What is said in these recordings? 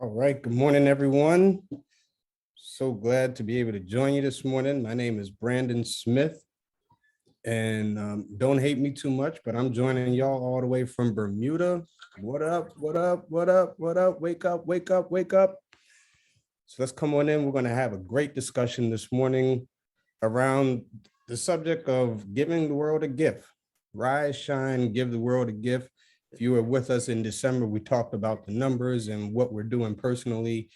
All right. Good morning, everyone. So glad to be able to join you this morning. My name is Brandon Smith, and don't hate me too much, but I'm joining y'all all the way from Bermuda. What up? What up? What up? What up? Wake up, wake up, wake up. So let's come on in. We're going to have a great discussion this morning around the subject of giving the world a gift. Rise, shine, give the world a gift. If you were with us in December, we talked about the numbers and what we're doing personally.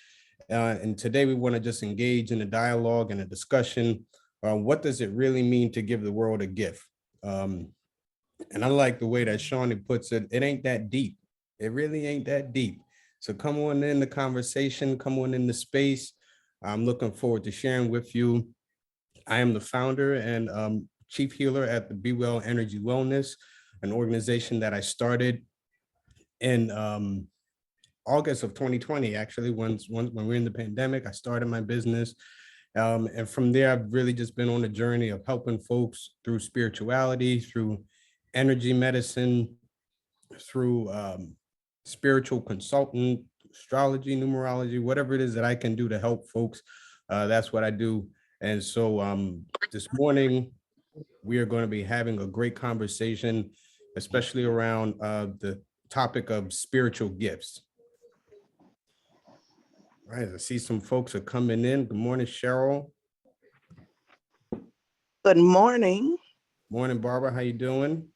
And today we want to just engage in a dialogue and a discussion. What does it really mean to give the world a gift? And I like the way that Shawnee puts it. It ain't that deep. It really ain't that deep. So come on in the conversation, come on in the space. I'm looking forward to sharing with you. I am the founder and chief healer at the Be Well Energy Wellness, an organization that I started in August of 2020. Actually, when we were in the pandemic, I started my business. And from there, I've really just been on a journey of helping folks through spirituality, through energy medicine, through spiritual consultant, astrology, numerology, whatever it is that I can do to help folks. That's what I do. And so this morning, we are going to be having a great conversation, especially around the topic of spiritual gifts. All right, I see some folks are coming in. Good morning, Cheryl. Good morning. Morning, Barbara. How you doing?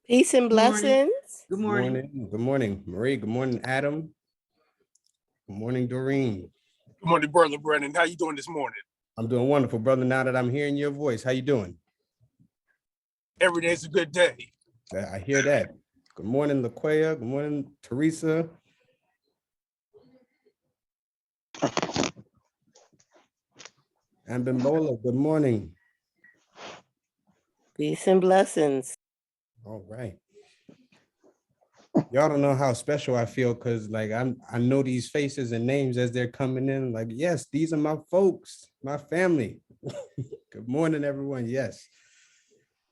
Peace and blessings. Good morning. Good morning, Marie. Good morning, Adam. Good morning, Doreen. Good morning, brother Brandon. How you doing this morning? I'm doing wonderful, brother. Now that I'm hearing your voice, how you doing? Every day's a good day. I hear that. Good morning, LaQuaya. Good morning, Teresa. And Bimbola, good morning. Peace and blessings. All right. Y'all don't know how special I feel because like I know these faces and names as they're coming in. Like, yes, these are my folks, my family. Good morning, everyone. Yes.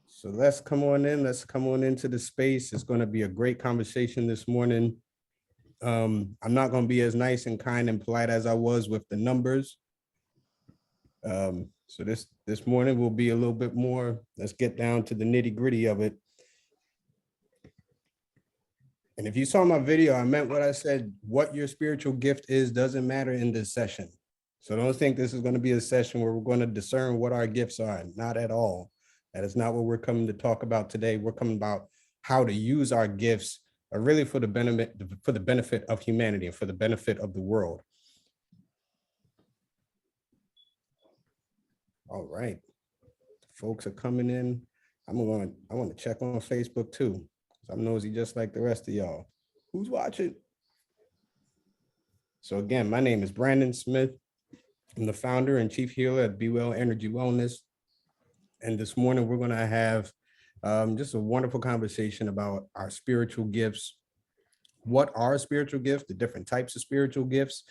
So let's come on in. Let's come on into the space. It's going to be a great conversation this morning. I'm not going to be as nice and kind and polite as I was with the numbers. So this morning will be a little bit more. Let's get down to the nitty gritty of it. And if you saw my video, I meant what I said. What your spiritual gift is doesn't matter in this session. So don't think this is going to be a session where we're going to discern what our gifts are. Not at all. That is not what we're coming to talk about today. We're coming about how to use our gifts really for the benefit of humanity and for the benefit of the world. All right. Folks are coming in. I want to check on Facebook too. I'm nosy just like the rest of y'all. Who's watching? So again, my name is Brandon Smith. I'm the founder and chief healer at Be Well Energy Wellness. And this morning we're going to have just a wonderful conversation about our spiritual gifts. What are spiritual gifts? The different types of spiritual gifts.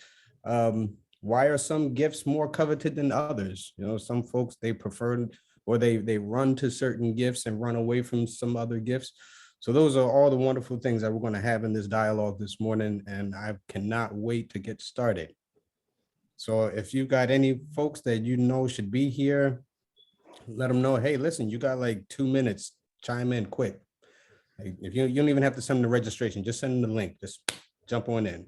Why are some gifts more coveted than others? You know, some folks, they prefer or they run to certain gifts and run away from some other gifts. So those are all the wonderful things that we're going to have in this dialogue this morning, and I cannot wait to get started. So if you got any folks that you know should be here, let them know, hey, listen, you got like 2 minutes, chime in quick. Like if you don't even have to send them the registration, just send them the link, just jump on in.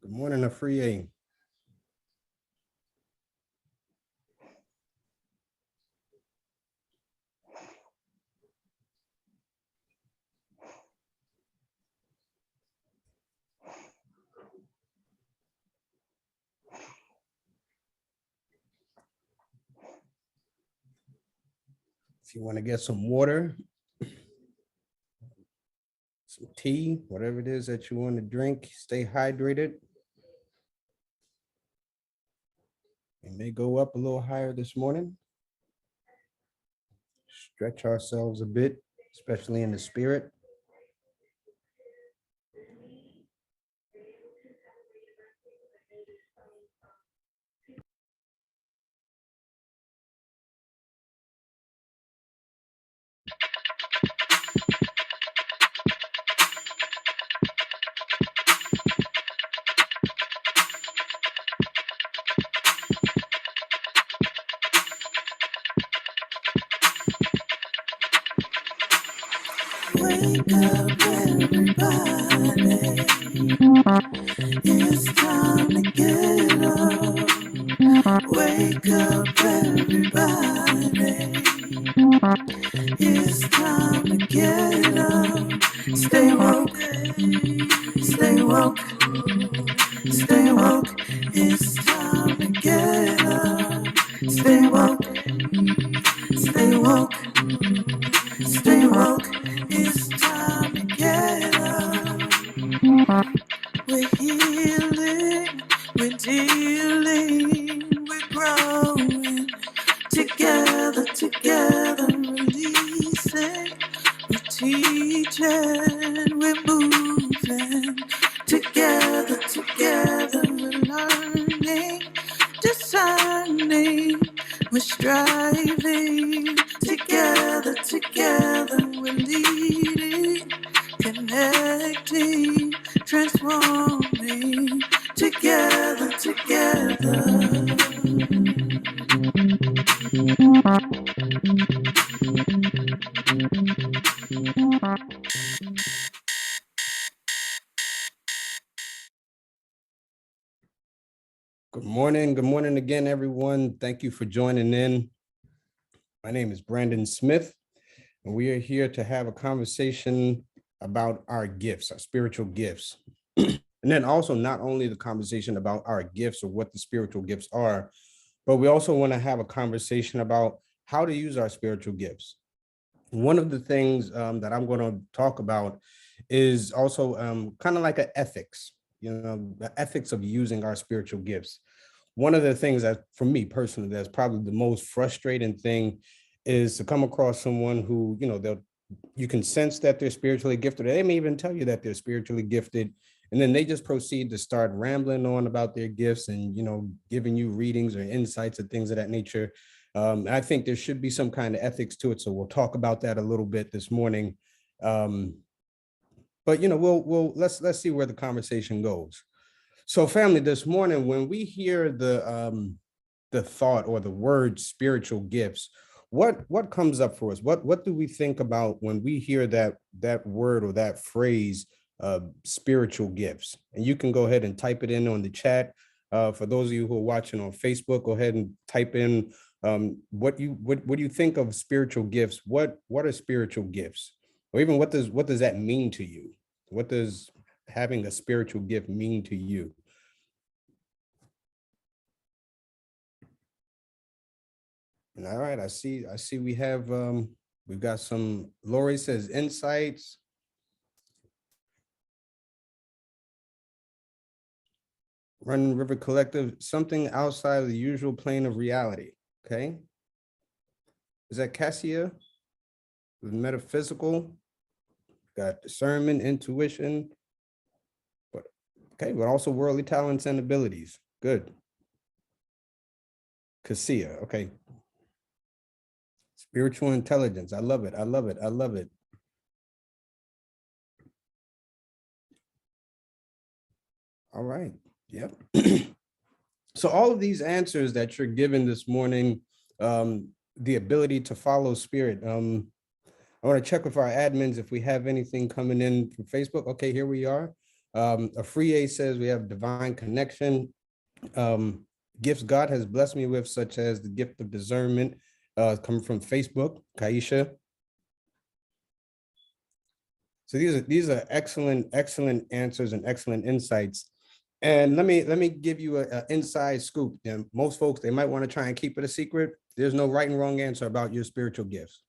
Good morning, Afriye. If you want to get some water, some tea, whatever it is that you want to drink, stay hydrated. We may go up a little higher this morning. Stretch ourselves a bit, especially in the spirit. Wake up, everybody. It's time to get up. Wake up, everybody. It's time to get up. Stay woke, stay woke, stay woke. It's time to get up. Stay woke, stay woke, stay woke. It's time to get up. We're healing, we're dealing, we're growing. Together, together, releasing. We're teaching, we're moving. Together, together, we're learning, discerning, we're striving. Together, together, we're leading, connecting, transforming. Together, together. Good morning again, everyone. Thank you for joining in. My name is Brandon Smith, and we are here to have a conversation about our gifts, our spiritual gifts. And then also not only the conversation about our gifts or what the spiritual gifts are, but we also want to have a conversation about how to use our spiritual gifts. One of the things that I'm going to talk about is also kind of like an ethics, the ethics of using our spiritual gifts. One of the things that, for me personally, that's probably the most frustrating thing is to come across someone who, you can sense that they're spiritually gifted. They may even tell you that they're spiritually gifted. And then they just proceed to start rambling on about their gifts and, giving you readings or insights and things of that nature. I think there should be some kind of ethics to it. So we'll talk about that a little bit this morning. But let's see where the conversation goes. So family, this morning, when we hear the thought or the word spiritual gifts, what comes up for us? What do we think about when we hear that word or that phrase, spiritual gifts? And you can go ahead and type it in on the chat. For those of you who are watching on Facebook, go ahead and type in what do you think of spiritual gifts? What are spiritual gifts? Or even what does that mean to you? What does having a spiritual gift mean to you? All right, I see we have we've got some. Lori says insights. Running River Collective, something outside of the usual plane of reality. Okay. Is that Cassia? Metaphysical. Got discernment, intuition. But also worldly talents and abilities. Good. Cassia. Okay. Spiritual intelligence. I love it. I love it. I love it. All right. Yep. So all of these answers that you're given this morning, the ability to follow spirit. I want to check with our admins if we have anything coming in from Facebook. Okay, here we are. A free A says we have divine connection. Gifts God has blessed me with, such as the gift of discernment, coming from Facebook, Kaisha. So these are excellent answers and excellent insights. And let me give you an inside scoop. And most folks, they might want to try and keep it a secret. There's no right and wrong answer about your spiritual gifts.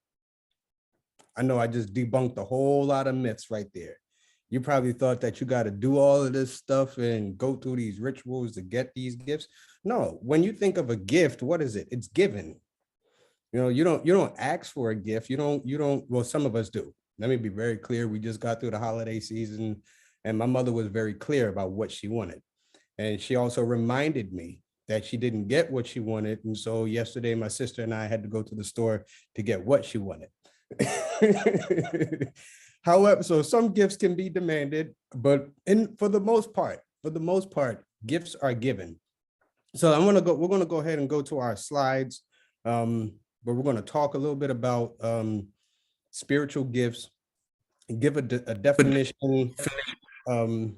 I know I just debunked a whole lot of myths right there. You probably thought that you got to do all of this stuff and go through these rituals to get these gifts. No, when you think of a gift, what is it? It's given. You don't ask for a gift. You don't, well, some of us do. Let me be very clear. We just got through the holiday season and my mother was very clear about what she wanted. And she also reminded me that she didn't get what she wanted. And so yesterday, my sister and I had to go to the store to get what she wanted. However, so some gifts can be demanded, but for the most part, gifts are given. So we're going to go ahead and go to our slides, but we're going to talk a little bit about spiritual gifts. give a definition, and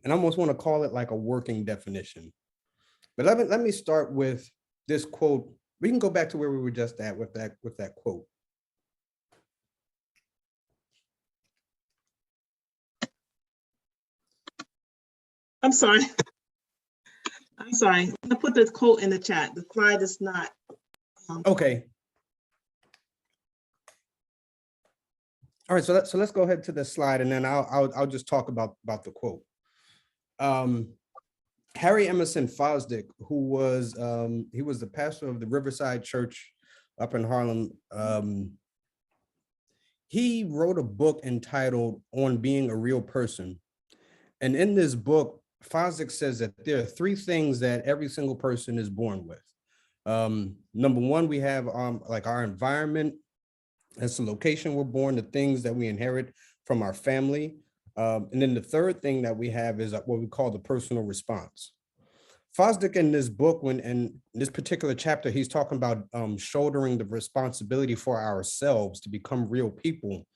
I almost want to call it like a working definition. But let me start with this quote. We can go back to where we were just at with that quote. I'm sorry. I'm sorry. I put the quote in the chat. The slide is not. Okay. All right, so let's go ahead to the slide, and then I'll just talk about the quote. Harry Emerson Fosdick, who was he was the pastor of the Riverside Church up in Harlem. He wrote a book entitled "On Being a Real Person," and in this book, Fosdick says that there are three things that every single person is born with. Number one, we have like our environment. That's the location we're born, the things that we inherit from our family. And then the third thing that we have is what we call the personal response. Fosdick in this book, in this particular chapter, he's talking about shouldering the responsibility for ourselves to become real people.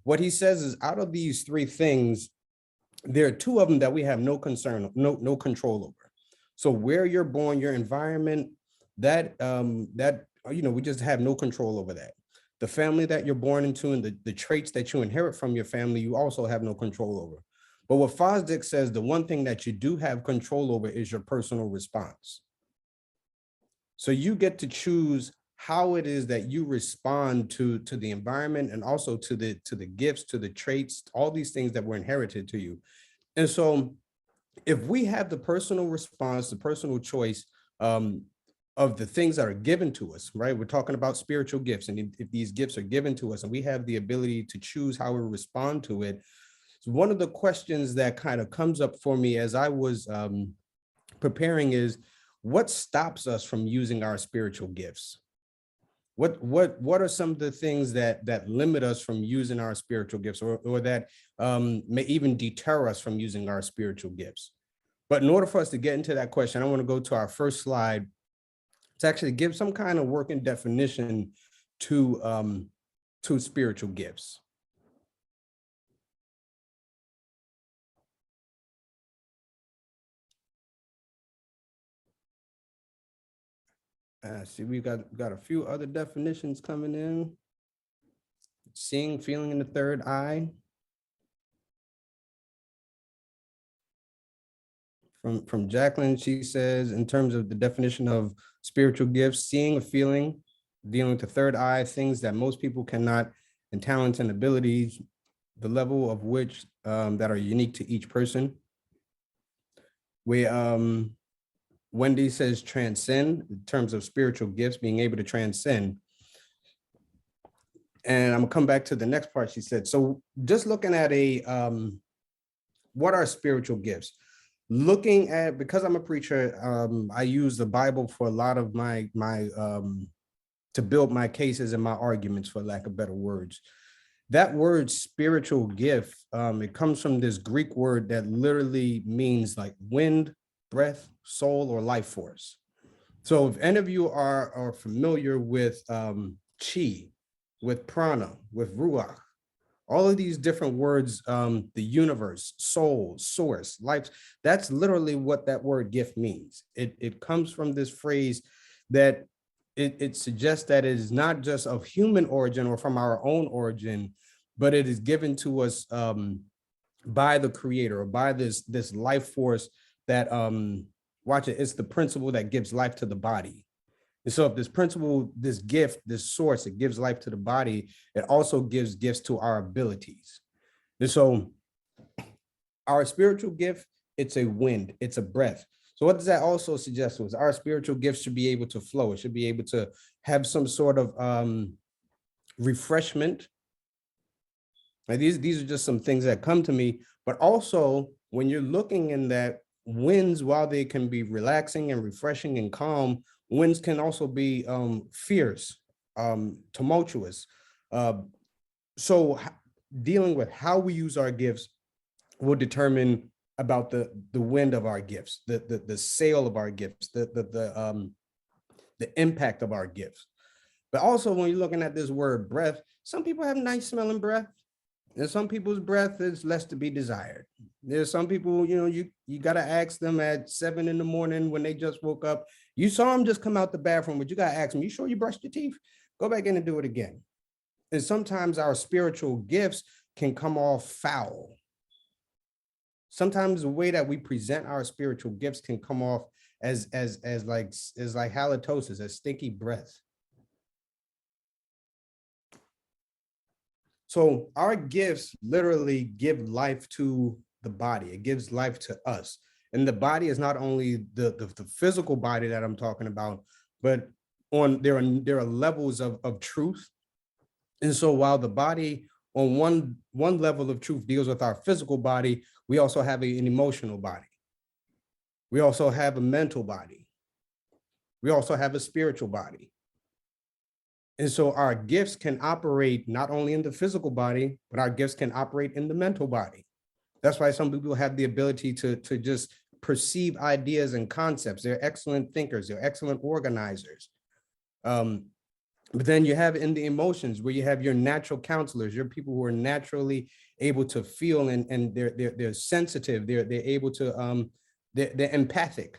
What he says is, out of these three things, there are two of them that we have no control over. So where you're born, your environment, that we just have no control over that. The family that you're born into and the traits that you inherit from your family, you also have no control over. But what Fosdick says, the one thing that you do have control over is your personal response. So you get to choose how it is that you respond to the environment, and also to the gifts, to the traits, all these things that were inherited to you. And so if we have the personal response, the personal choice, of the things that are given to us, right? We're talking about spiritual gifts. And if these gifts are given to us and we have the ability to choose how we respond to it, so one of the questions that kind of comes up for me as I was preparing is, what stops us from using our spiritual gifts? What are some of the things that limit us from using our spiritual gifts, or that may even deter us from using our spiritual gifts? But in order for us to get into that question, I want to go to our first slide to actually give some kind of working definition to spiritual gifts. See, we've got a few other definitions coming in. Seeing, feeling in the third eye. From Jacqueline, she says, in terms of the definition of spiritual gifts, seeing, a feeling, dealing with the third eye, things that most people cannot, and talents and abilities, the level of which that are unique to each person. Wendy says transcend, in terms of spiritual gifts, being able to transcend. And I'm gonna come back to the next part. She said, so just looking at what are spiritual gifts? Looking at, because I'm a preacher, I use the Bible for a lot of my to build my cases and my arguments, for lack of better words. That word spiritual gift, it comes from this Greek word that literally means like wind, breath, soul, or life force. So if any of you are familiar with chi, with prana, with ruach, all of these different words, the universe, soul, source, life, that's literally what that word gift means. It comes from this phrase that it suggests that it is not just of human origin or from our own origin, but it is given to us by the creator, or by this life force that, watch it, it's the principle that gives life to the body. And so if this principle, this gift, this source, it gives life to the body, it also gives gifts to our abilities. And so our spiritual gift, it's a wind, it's a breath. So what does that also suggest to us? Our spiritual gifts should be able to flow. It should be able to have some sort of refreshment. Now, these are just some things that come to me, but also when you're looking in that, winds, while they can be relaxing and refreshing and calm, winds can also be fierce, tumultuous. So dealing with how we use our gifts will determine about the wind of our gifts, the sail of our gifts, the impact of our gifts. But also when you're looking at this word breath, some people have nice smelling breath. And some people's breath is less to be desired. There's some people, you got to ask them at 7 a.m. when they just woke up. You saw them just come out the bathroom, but you got to ask them, you sure you brushed your teeth? Go back in and do it again. And sometimes our spiritual gifts can come off foul. Sometimes the way that we present our spiritual gifts can come off as like halitosis, as stinky breath. So our gifts literally give life to the body. It gives life to us. And the body is not only the physical body that I'm talking about, but there are levels of truth. And so while the body on one level of truth deals with our physical body, we also have an emotional body. We also have a mental body. We also have a spiritual body. And so our gifts can operate not only in the physical body, but our gifts can operate in the mental body. That's why some people have the ability to just perceive ideas and concepts. They're excellent thinkers. They're excellent organizers. But then you have in the emotions where you have your natural counselors, your people who are naturally able to feel and they're sensitive. They're able to they're empathic,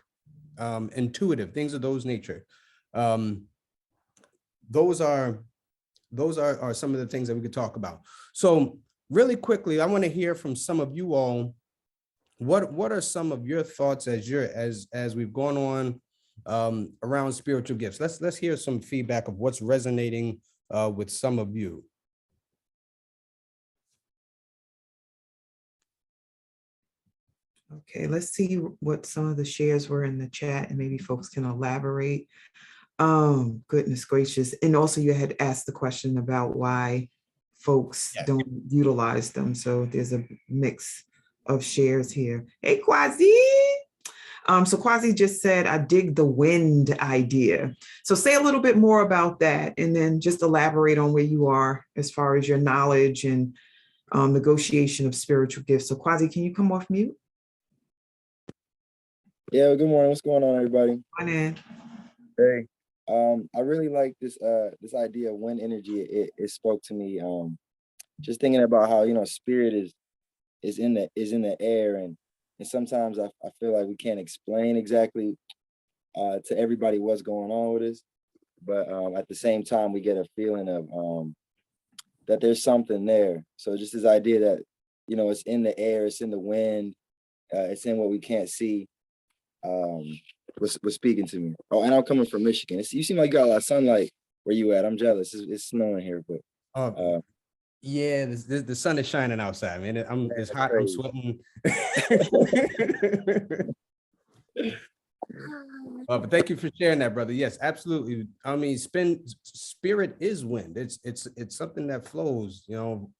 intuitive, things of those nature. Those are some of the things that we could talk about. So really quickly, I want to hear from some of you all. What are some of your thoughts as we've gone on around spiritual gifts? Let's hear some feedback of what's resonating with some of you. Okay, let's see what some of the shares were in the chat and maybe folks can elaborate. Goodness gracious. And also you had asked the question about why folks don't utilize them. So there's a mix of shares here. Hey, Quasi. So Quasi just said, I dig the wind idea. So say a little bit more about that and then just elaborate on where you are as far as your knowledge and negotiation of spiritual gifts. So Quasi, can you come off mute? Yeah, good morning. What's going on, everybody? Morning. Hey. I really like this idea of wind energy. It spoke to me. Just thinking about how, spirit is in the air, and sometimes I feel like we can't explain exactly to everybody what's going on with us, but at the same time we get a feeling of that there's something there. So just this idea that it's in the air, it's in the wind, it's in what we can't see. Was speaking to me. Oh, and I'm coming from Michigan. You seem like you got a lot of sunlight where you at. I'm jealous. It's snowing here, but yeah, the sun is shining outside, man. It's hot. I'm sweating. But thank you for sharing that, brother. Yes, absolutely. I mean, spirit is wind. It's something that flows.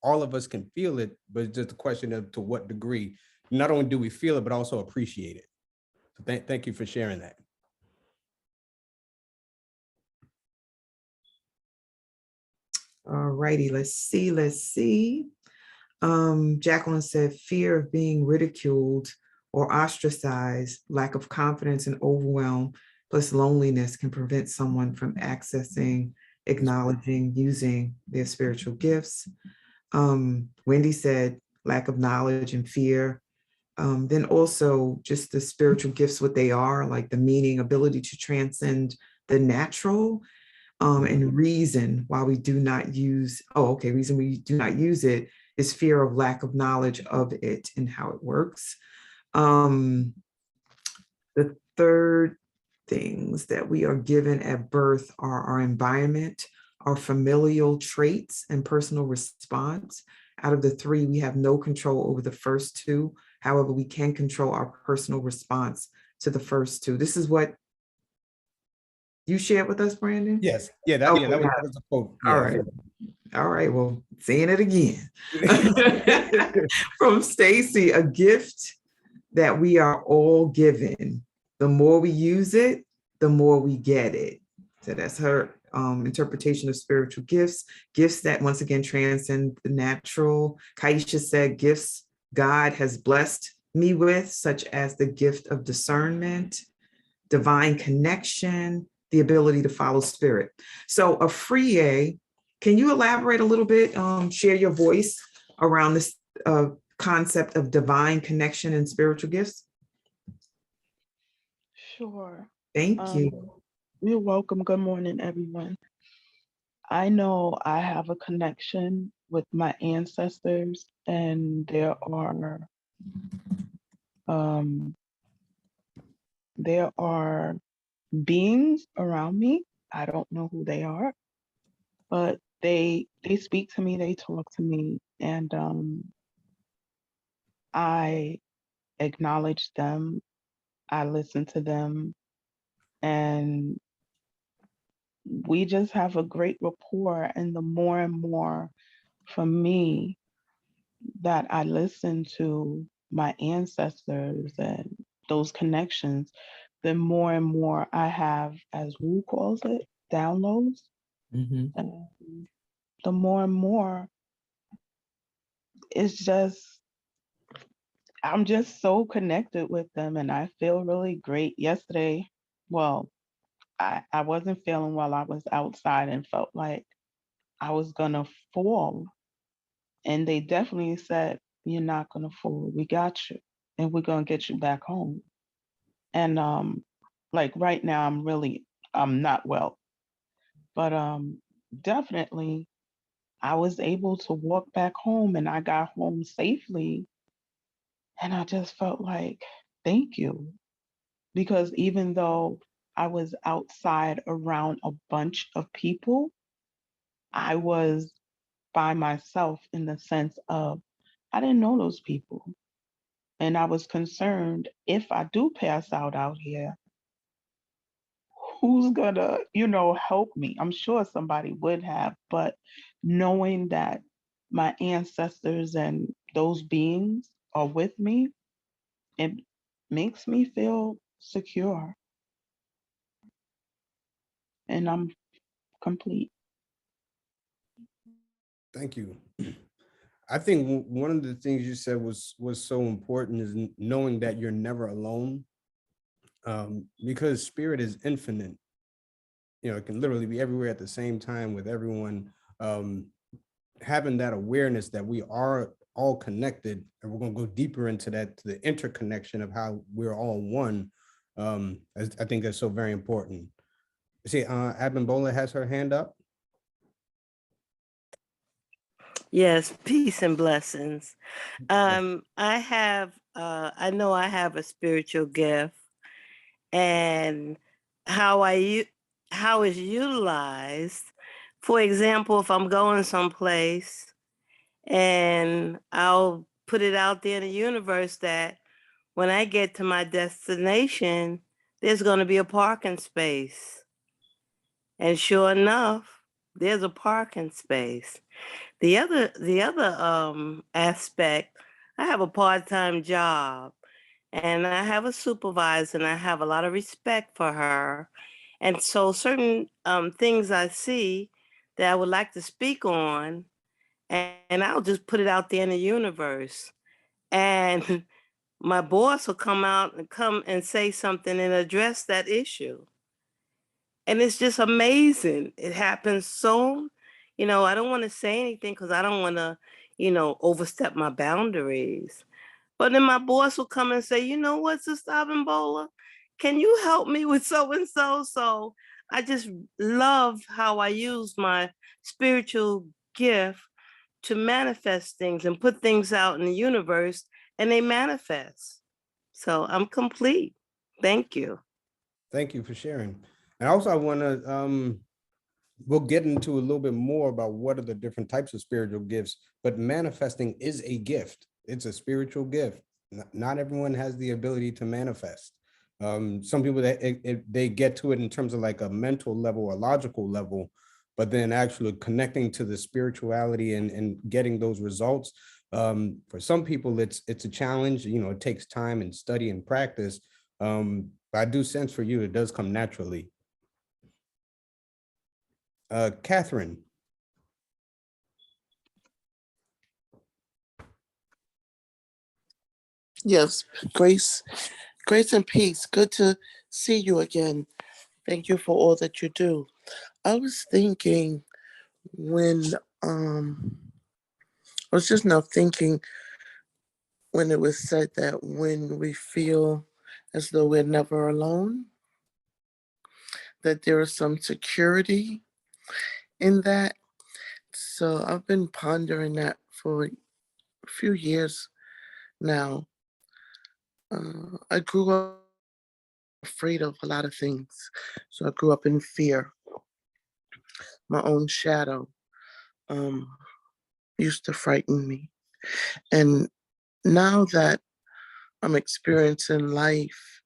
All of us can feel it, but it's just a question of to what degree. Not only do we feel it, but also appreciate it. So thank you for sharing that. All righty, let's see. Jacqueline said, fear of being ridiculed or ostracized, lack of confidence and overwhelm, plus loneliness can prevent someone from accessing, acknowledging, using their spiritual gifts. Wendy said, lack of knowledge and fear. Then also just the spiritual gifts, what they are, like the meaning, ability to transcend the natural, and reason why we do not use, reason we do not use it is fear of lack of knowledge of it and how it works. The third things that we are given at birth are our environment, our familial traits, and personal response. Out of the three, we have no control over the first two. However, we can control our personal response to the first two. This is what you shared with us, Brandon? Yes. Yeah, that was a quote. Yeah. All right. Well, saying it again. From Stacy, a gift that we are all given. The more we use it, the more we get it. So that's her interpretation of spiritual gifts that once again transcend the natural. Kaisha said, gifts God has blessed me with, such as the gift of discernment, divine connection, the ability to follow spirit. So Afriye, can you elaborate a little bit, share your voice around this concept of divine connection and spiritual gifts? Sure. Thank you. You're welcome. Good morning, everyone. I know I have a connection with my ancestors, and there are beings around me. I don't know who they are, but they speak to me, they talk to me, and I acknowledge them, I listen to them, and we just have a great rapport. And the more and more for me that I listen to my ancestors and those connections, the more and more I have, as Wu calls it, downloads. Mhm. And the more and more it's just, I'm just so connected with them, and I feel really great. Yesterday, well, I wasn't feeling well. I was outside and felt like I was gonna fall. And they definitely said, "You're not gonna fall. We got you, and we're gonna get you back home." And like right now, I'm not well, but definitely I was able to walk back home, and I got home safely. And I just felt like, thank you, because even though I was outside around a bunch of people, I was by myself in the sense of I didn't know those people. And I was concerned, if I do pass out here, who's gonna, help me? I'm sure somebody would have, but knowing that my ancestors and those beings are with me, it makes me feel secure, and I'm complete. Thank you. I think one of the things you said was so important is knowing that you're never alone, because spirit is infinite. You know, it can literally be everywhere at the same time with everyone. Having that awareness that we are all connected, and we're going to go deeper into that, to the interconnection of how we're all one. I think that's so very important. See, Abimbola has her hand up. Yes, peace and blessings. I know I have a spiritual gift, and how it's utilized. For example, if I'm going someplace and I'll put it out there in the universe that when I get to my destination, there's going to be a parking space. And sure enough, there's a parking space. The other aspect, I have a part-time job, and I have a supervisor, and I have a lot of respect for her. And so certain things I see that I would like to speak on, and I'll just put it out there in the universe. And my boss will come and say something and address that issue. And it's just amazing. It happens so, I don't want to say anything because I don't want to, overstep my boundaries. But then my boss will come and say, you know what, Sister Abimbola, can you help me with so and so? So I just love how I use my spiritual gift to manifest things and put things out in the universe, and they manifest. So I'm complete. Thank you. Thank you for sharing. And also, I want to, we'll get into a little bit more about what are the different types of spiritual gifts, but manifesting is a gift. It's a spiritual gift. Not everyone has the ability to manifest. Some people that they get to it in terms of like a mental level or logical level, but then actually connecting to the spirituality and getting those results. For some people, it's a challenge. It takes time and study and practice. But I do sense for you, it does come naturally. Catherine. Yes, grace, grace and peace. Good to see you again. Thank you for all that you do. I was thinking when I was just now thinking when it was said that when we feel as though we're never alone, that there is some security in that. So I've been pondering that for a few years now. I grew up afraid of a lot of things. So I grew up in fear. My own shadow used to frighten me. And now that I'm experiencing life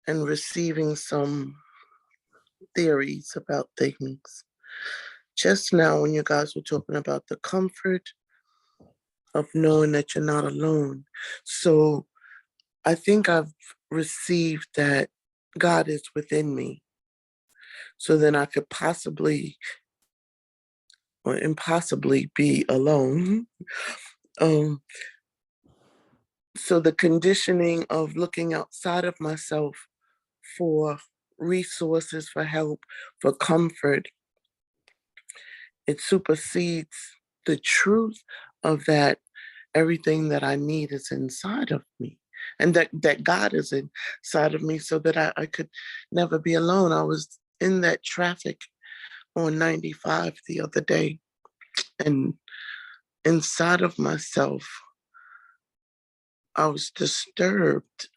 and receiving some theories about things, just now when you guys were talking about the comfort of knowing that you're not alone. So I think I've received that God is within me. So then I could possibly or impossibly be alone. Um, so the conditioning of looking outside of myself for resources, for help, for comfort, it supersedes the truth of that everything that I need is inside of me. And that God is inside of me so that I could never be alone. I was in that traffic on 95 the other day, and inside of myself, I was disturbed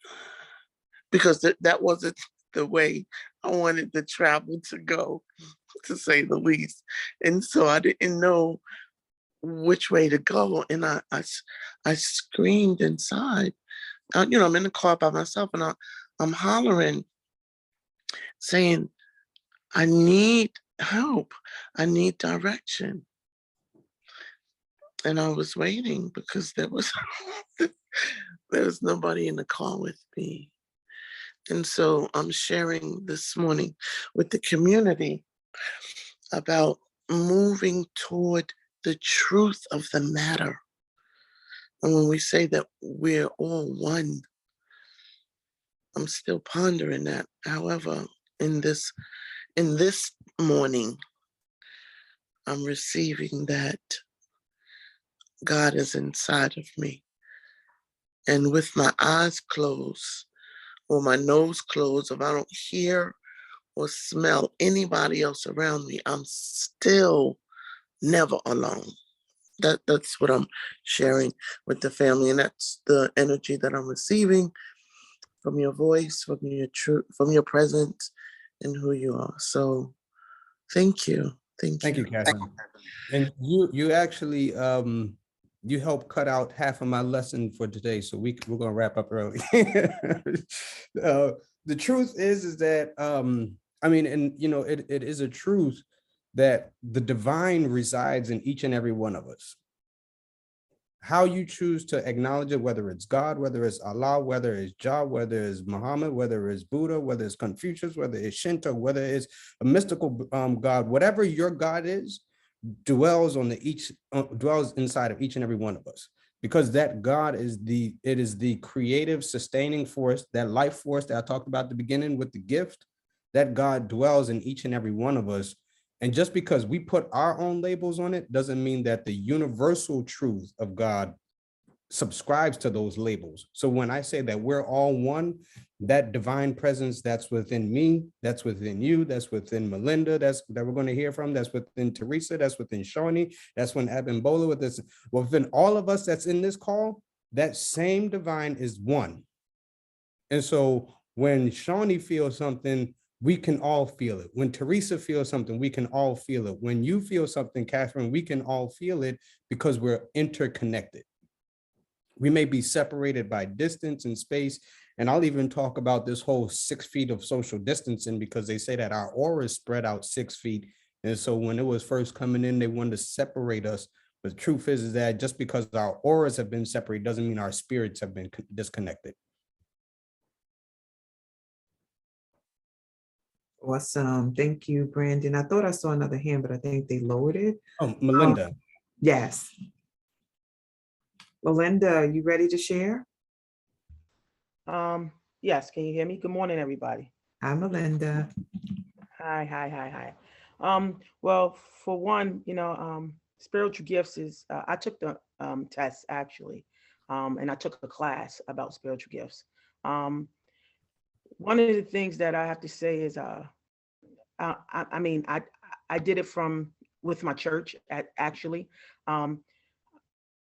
because that wasn't the way I wanted the travel to go, to say the least. And so I didn't know which way to go. And I screamed inside. I'm in the car by myself, and I'm hollering, saying, I need help. I need direction. And I was waiting because there was nobody in the car with me. And so I'm sharing this morning with the community about moving toward the truth of the matter. And when we say that we're all one, I'm still pondering that. However, in this morning, I'm receiving that God is inside of me. And with my eyes closed or my nose closed, if I don't hear or smell anybody else around me, I'm still never alone. That's what I'm sharing with the family, and that's the energy that I'm receiving from your voice, from your presence, and who you are. So, thank you, Thank you, Catherine. And you actually you helped cut out half of my lesson for today, so we're gonna wrap up early. The truth is that I mean, and it is a truth that the divine resides in each and every one of us. How you choose to acknowledge it, whether it's God, whether it's Allah, whether it's Jah, whether it's Muhammad, whether it's Buddha, whether it's Confucius, whether it's Shinto, whether it's a mystical God, whatever your God is, dwells inside of each and every one of us, because that God is the creative, sustaining force, that life force that I talked about at the beginning with the gift. That God dwells in each and every one of us. And just because we put our own labels on it doesn't mean that the universal truth of God subscribes to those labels. So when I say that we're all one, that divine presence that's within me, that's within you, that's within Melinda, that we're going to hear from, that's within Teresa, that's within Shawnee, that's when Abimbola, within all of us that's in this call, that same divine is one. And so when Shawnee feels something, we can all feel it. When Teresa feels something, we can all feel it. When you feel something, Catherine, we can all feel it because we're interconnected. We may be separated by distance and space. And I'll even talk about this whole 6 feet of social distancing, because they say that our auras spread out 6 feet. And so when it was first coming in, they wanted to separate us. But the truth is that just because our auras have been separated doesn't mean our spirits have been disconnected. Awesome. Thank you, Brandon. I thought I saw another hand, but I think they lowered it. Oh, Melinda. Yes. Melinda, you ready to share? Yes, can you hear me? Good morning, everybody. Hi, Melinda. Hi. Well, for one, spiritual gifts is, I took the test actually, and I took a class about spiritual gifts. Um, One of the things that I have to say is, I mean, I did it from with my church actually. Um,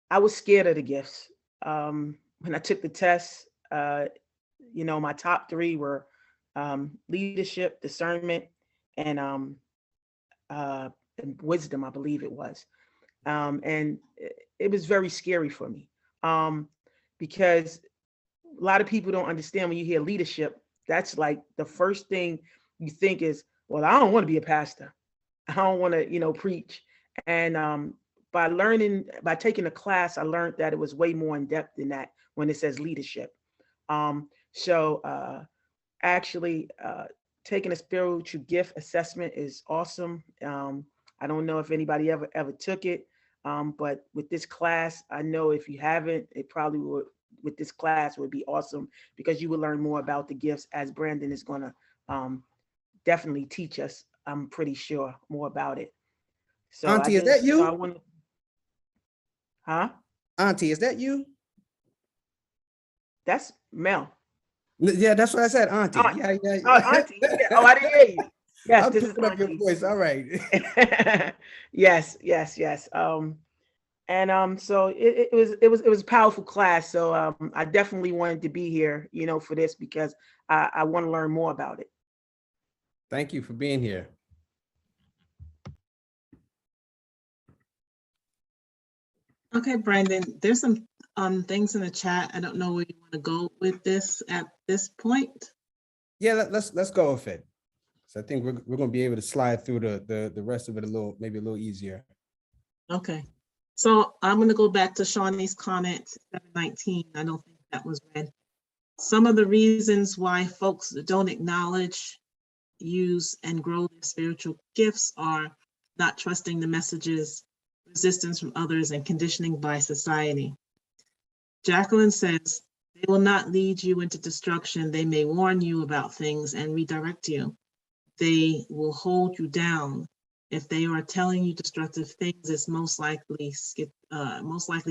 I was scared of the gifts. When I took the test, my top three were leadership, discernment, and uh, and wisdom, I believe it was. And it was very scary for me, because a lot of people don't understand when you hear leadership. That's like the first thing you think is, well, I don't want to be a pastor. I don't want to, preach. And by taking a class, I learned that it was way more in depth than that when it says leadership. So actually, taking a spiritual gift assessment is awesome. I don't know if anybody ever took it, but with this class, I know if you haven't, it probably would. With this class would be awesome because you will learn more about the gifts, as Brandon is going to definitely teach us. I'm pretty sure more about it. So Auntie, is that I you? want, huh? Auntie, is that you? That's Mel. Yeah, that's what I said, Auntie. Aunt, Yeah, yeah, oh, yeah. Auntie. Yeah. Oh, I didn't hear you. Yes, I'm this is picking up your Auntie. voice. All right. Yes, yes, yes. And so it was a powerful class. So I definitely wanted to be here, for this because I want to learn more about it. Thank you for being here. Okay, Brandon, there's some things in the chat. I don't know where you want to go with this at this point. Yeah, let's go with it. So I think we're going to be able to slide through the rest of it maybe a little easier. Okay. So I'm going to go back to Shawnee's comment, 719. I don't think that was read. Some of the reasons why folks don't acknowledge, use, and grow their spiritual gifts are not trusting the messages, resistance from others, and conditioning by society. Jacqueline says, they will not lead you into destruction. They may warn you about things and redirect you. They will hold you down. If they are telling you destructive things, it's most likely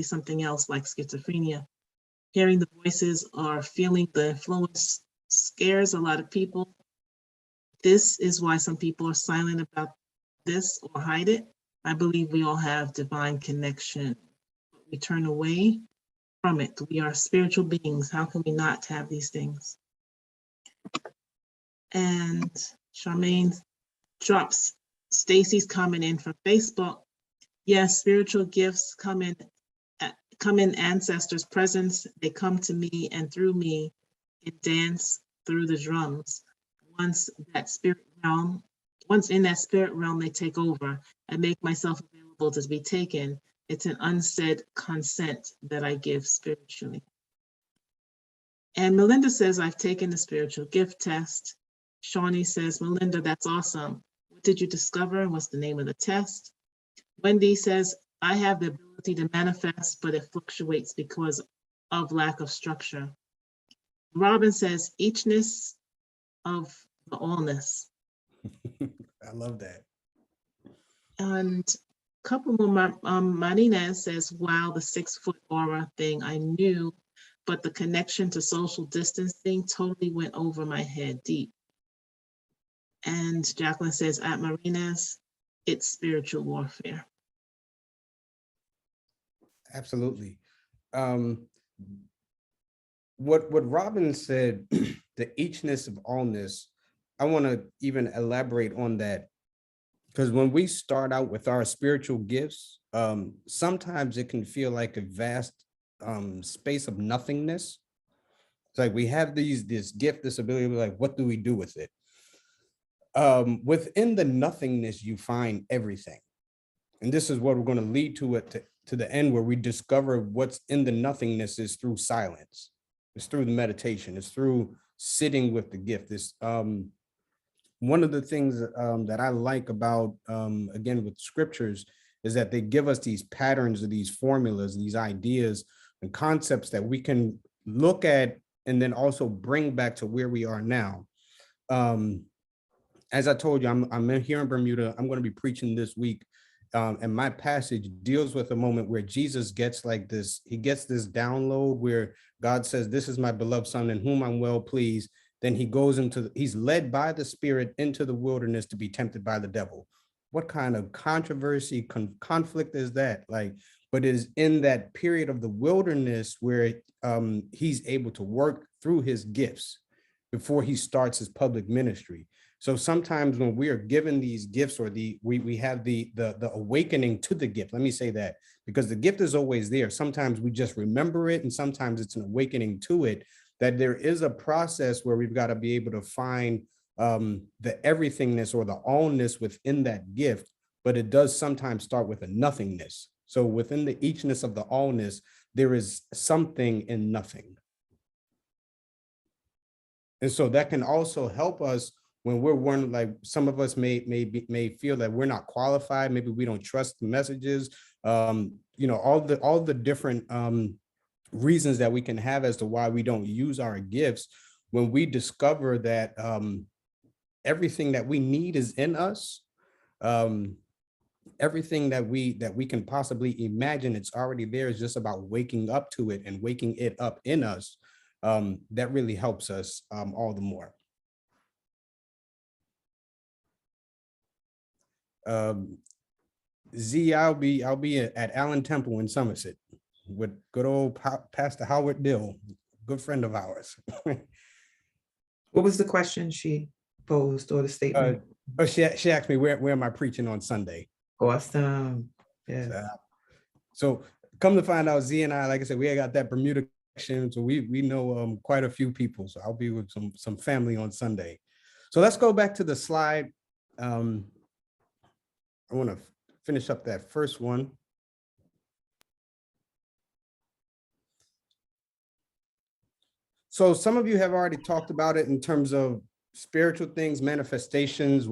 something else like schizophrenia. Hearing the voices or feeling the influence scares a lot of people. This is why some people are silent about this or hide it. I believe we all have divine connection. We turn away from it. We are spiritual beings. How can we not have these things? And Charmaine drops Stacy's comment in from Facebook. Yes, spiritual gifts come in ancestors' presence. They come to me and through me, it dance through the drums. Once in that spirit realm, they take over. I make myself available to be taken. It's an unsaid consent that I give spiritually. And Melinda says, I've taken the spiritual gift test. Shawnee says, Melinda, that's awesome. What did you discover? What's the name of the test? Wendy says, I have the ability to manifest, but it fluctuates because of lack of structure. Robin says, eachness of the allness. I love that. And a couple more, Marina says, wow, the 6-foot aura thing I knew, but the connection to social distancing totally went over my head deep. And Jacqueline says, at Marina's, it's spiritual warfare. Absolutely. What Robin said, the eachness of allness, I want to even elaborate on that, because when we start out with our spiritual gifts, sometimes it can feel like a vast space of nothingness. It's like we have this gift, this ability, we're like, what do we do with it? Within the nothingness, you find everything. And this is what we're going to lead to it to the end, where we discover what's in the nothingness is through silence. It's through the meditation. It's through sitting with the gift. It's one of the things that I like about, again, with scriptures, is that they give us these patterns or these formulas, these ideas and concepts that we can look at and then also bring back to where we are now. As I told you, I'm here in Bermuda. I'm going to be preaching this week and my passage deals with a moment where Jesus gets like this, he gets this download where God says, this is my beloved son in whom I'm well pleased. Then he goes he's led by the Spirit into the wilderness to be tempted by the devil. What kind of controversy, conflict is that? Like, but it is in that period of the wilderness where he's able to work through his gifts before he starts his public ministry. So sometimes when we are given these gifts, or we have the awakening to the gift, let me say that, because the gift is always there. Sometimes we just remember it, and sometimes it's an awakening to it, that there is a process where we've got to be able to find the everythingness or the allness within that gift, but it does sometimes start with a nothingness. So within the eachness of the allness, there is something in nothing. And so that can also help us when we're one, like some of us may feel that we're not qualified, maybe we don't trust the messages, you know, all the different reasons that we can have as to why we don't use our gifts. When we discover that everything that we need is in us, everything that we can possibly imagine, it's already there. It's just about waking up to it and waking it up in us. That really helps us all the more. Z, I'll be at Allen Temple in Somerset with good old Pastor Howard Dill, good friend of ours. What was the question she posed, or the statement? She asked me where am I preaching on Sunday. Awesome. Yeah. So come to find out, Z and I, like I said, we got that Bermuda connection, so we know quite a few people. So I'll be with some family on Sunday. So let's go back to the slide. I want to finish up that first one. So some of you have already talked about it in terms of spiritual things, manifestations,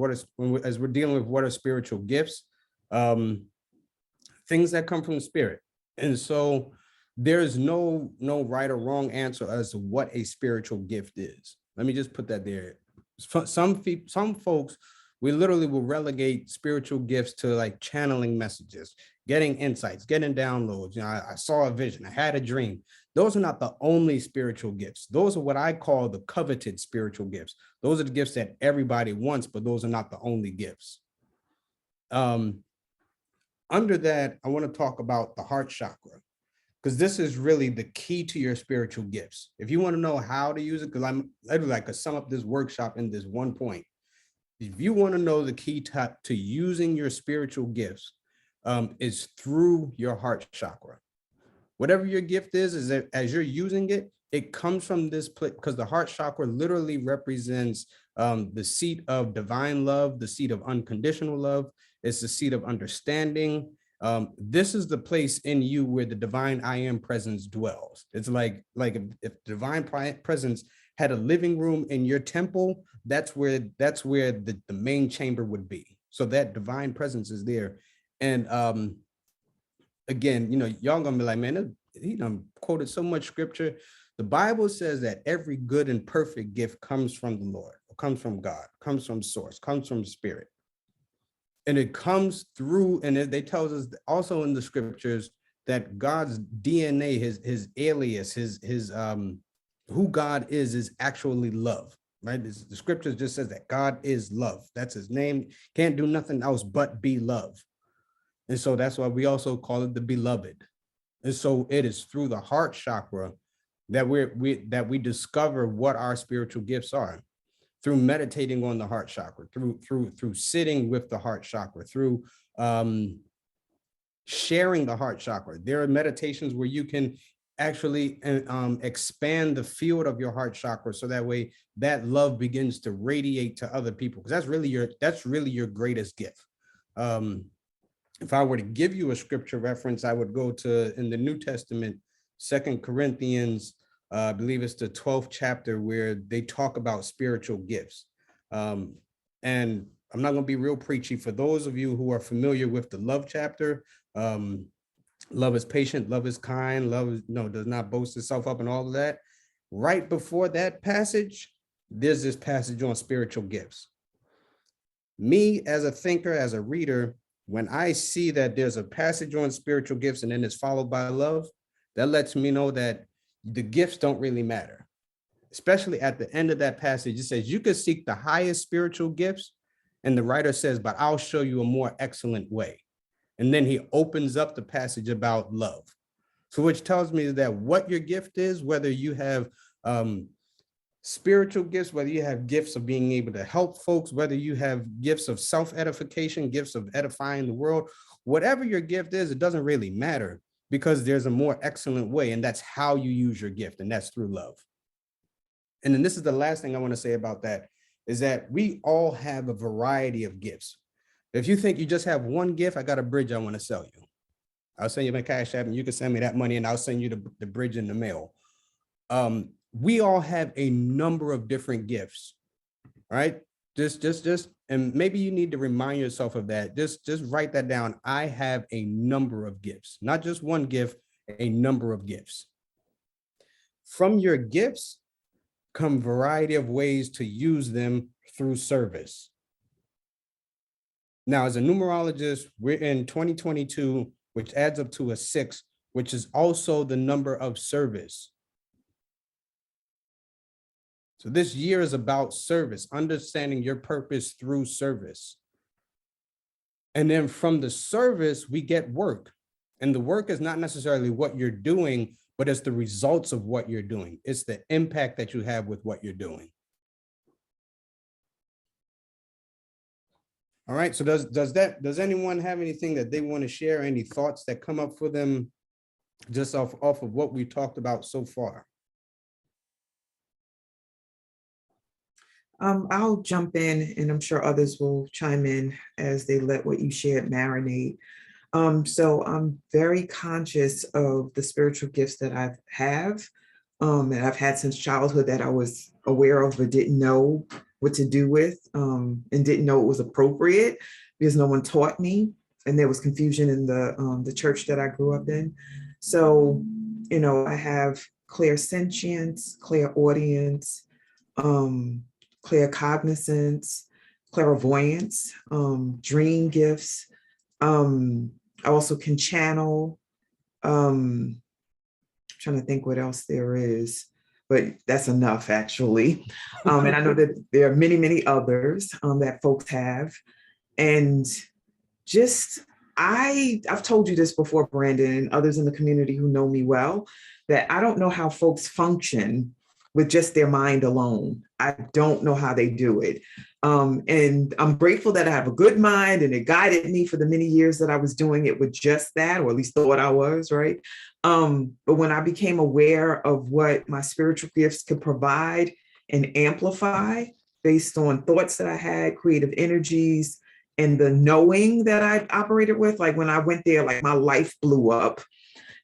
as we're dealing with what are spiritual gifts, things that come from the Spirit. And so there is no right or wrong answer as to what a spiritual gift is. Let me just put that there. Some folks, we literally will relegate spiritual gifts to like channeling messages, getting insights, getting downloads. You know, I saw a vision, I had a dream. Those are not the only spiritual gifts. Those are what I call the coveted spiritual gifts. Those are the gifts that everybody wants, but those are not the only gifts. Under that, I want to talk about the heart chakra, because this is really the key to your spiritual gifts. If you want to know how to use it, because I could sum up this workshop in this one point. If you want to know the key to using your spiritual gifts, is through your heart chakra. Whatever your gift is that as you're using it, it comes from this place, because the heart chakra literally represents the seat of divine love, the seat of unconditional love. It's the seat of understanding. This is the place in you where the divine I am presence dwells. It's like if divine presence had a living room in your temple, that's where the main chamber would be. So that divine presence is there. And again, you know, y'all gonna be like, man, he done quoted so much scripture. The Bible says that every good and perfect gift comes from the Lord, comes from God, comes from source, comes from Spirit. And it comes through, and they tell us also in the scriptures that God's DNA, his alias, his who God is actually love, right? The scriptures just says that God is love. That's his name. Can't do nothing else but be love. And so that's why we also call it the beloved. And so it is through the heart chakra that we discover what our spiritual gifts are, through meditating on the heart chakra, through sitting with the heart chakra, through sharing the heart chakra. There are meditations where you can actually expand the field of your heart chakra, so that way that love begins to radiate to other people, because that's really your greatest gift. If I were to give you a scripture reference, I would go to, in the New Testament, 2 Corinthians, I believe it's the 12th chapter, where they talk about spiritual gifts. And I'm not going to be real preachy. For those of you who are familiar with the love chapter, love is patient, love is kind, love does not boast itself up, and all of that. Right before that passage, there's this passage on spiritual gifts. Me, as a thinker, as a reader, when I see that there's a passage on spiritual gifts and then it's followed by love, that lets me know that the gifts don't really matter. Especially at the end of that passage, it says you could seek the highest spiritual gifts. And the writer says, but I'll show you a more excellent way. And then he opens up the passage about love. So which tells me that what your gift is, whether you have spiritual gifts, whether you have gifts of being able to help folks, whether you have gifts of self-edification, gifts of edifying the world, whatever your gift is, it doesn't really matter because there's a more excellent way. And that's how you use your gift. And that's through love. And then this is the last thing I want to say about that, is that we all have a variety of gifts. If you think you just have one gift, I got a bridge I want to sell you. I'll send you my Cash App and you can send me that money and I'll send you the bridge in the mail. We all have a number of different gifts, right? And maybe you need to remind yourself of that. Just write that down. I have a number of gifts, not just one gift, a number of gifts. From your gifts come variety of ways to use them through service. Now, as a numerologist, we're in 2022, which adds up to a 6, which is also the number of service. So this year is about service, understanding your purpose through service. And then from the service, we get work. And the work is not necessarily what you're doing, but it's the results of what you're doing. It's the impact that you have with what you're doing. All right, so does anyone have anything that they want to share? Any thoughts that come up for them just off of what we talked about so far? I'll jump in and I'm sure others will chime in as they let what you shared marinate. So I'm very conscious of the spiritual gifts that I have and I've had since childhood that I was aware of but didn't know what to do with and didn't know it was appropriate because no one taught me and there was confusion in the church that I grew up in. So, you know, I have clairsentience, clairaudience, claircognizance, clairvoyance, dream gifts. I also can channel. I'm trying to think what else there is, but that's enough actually. And I know that there are many, many others that folks have. And just, I've told you this before, Brandon, and others in the community who know me well, that I don't know how folks function with just their mind alone. I don't know how they do it. And I'm grateful that I have a good mind and it guided me for the many years that I was doing it with just that, or at least thought I was, right? But when I became aware of what my spiritual gifts could provide and amplify based on thoughts that I had, creative energies, and the knowing that I operated with, like when I went there, like my life blew up.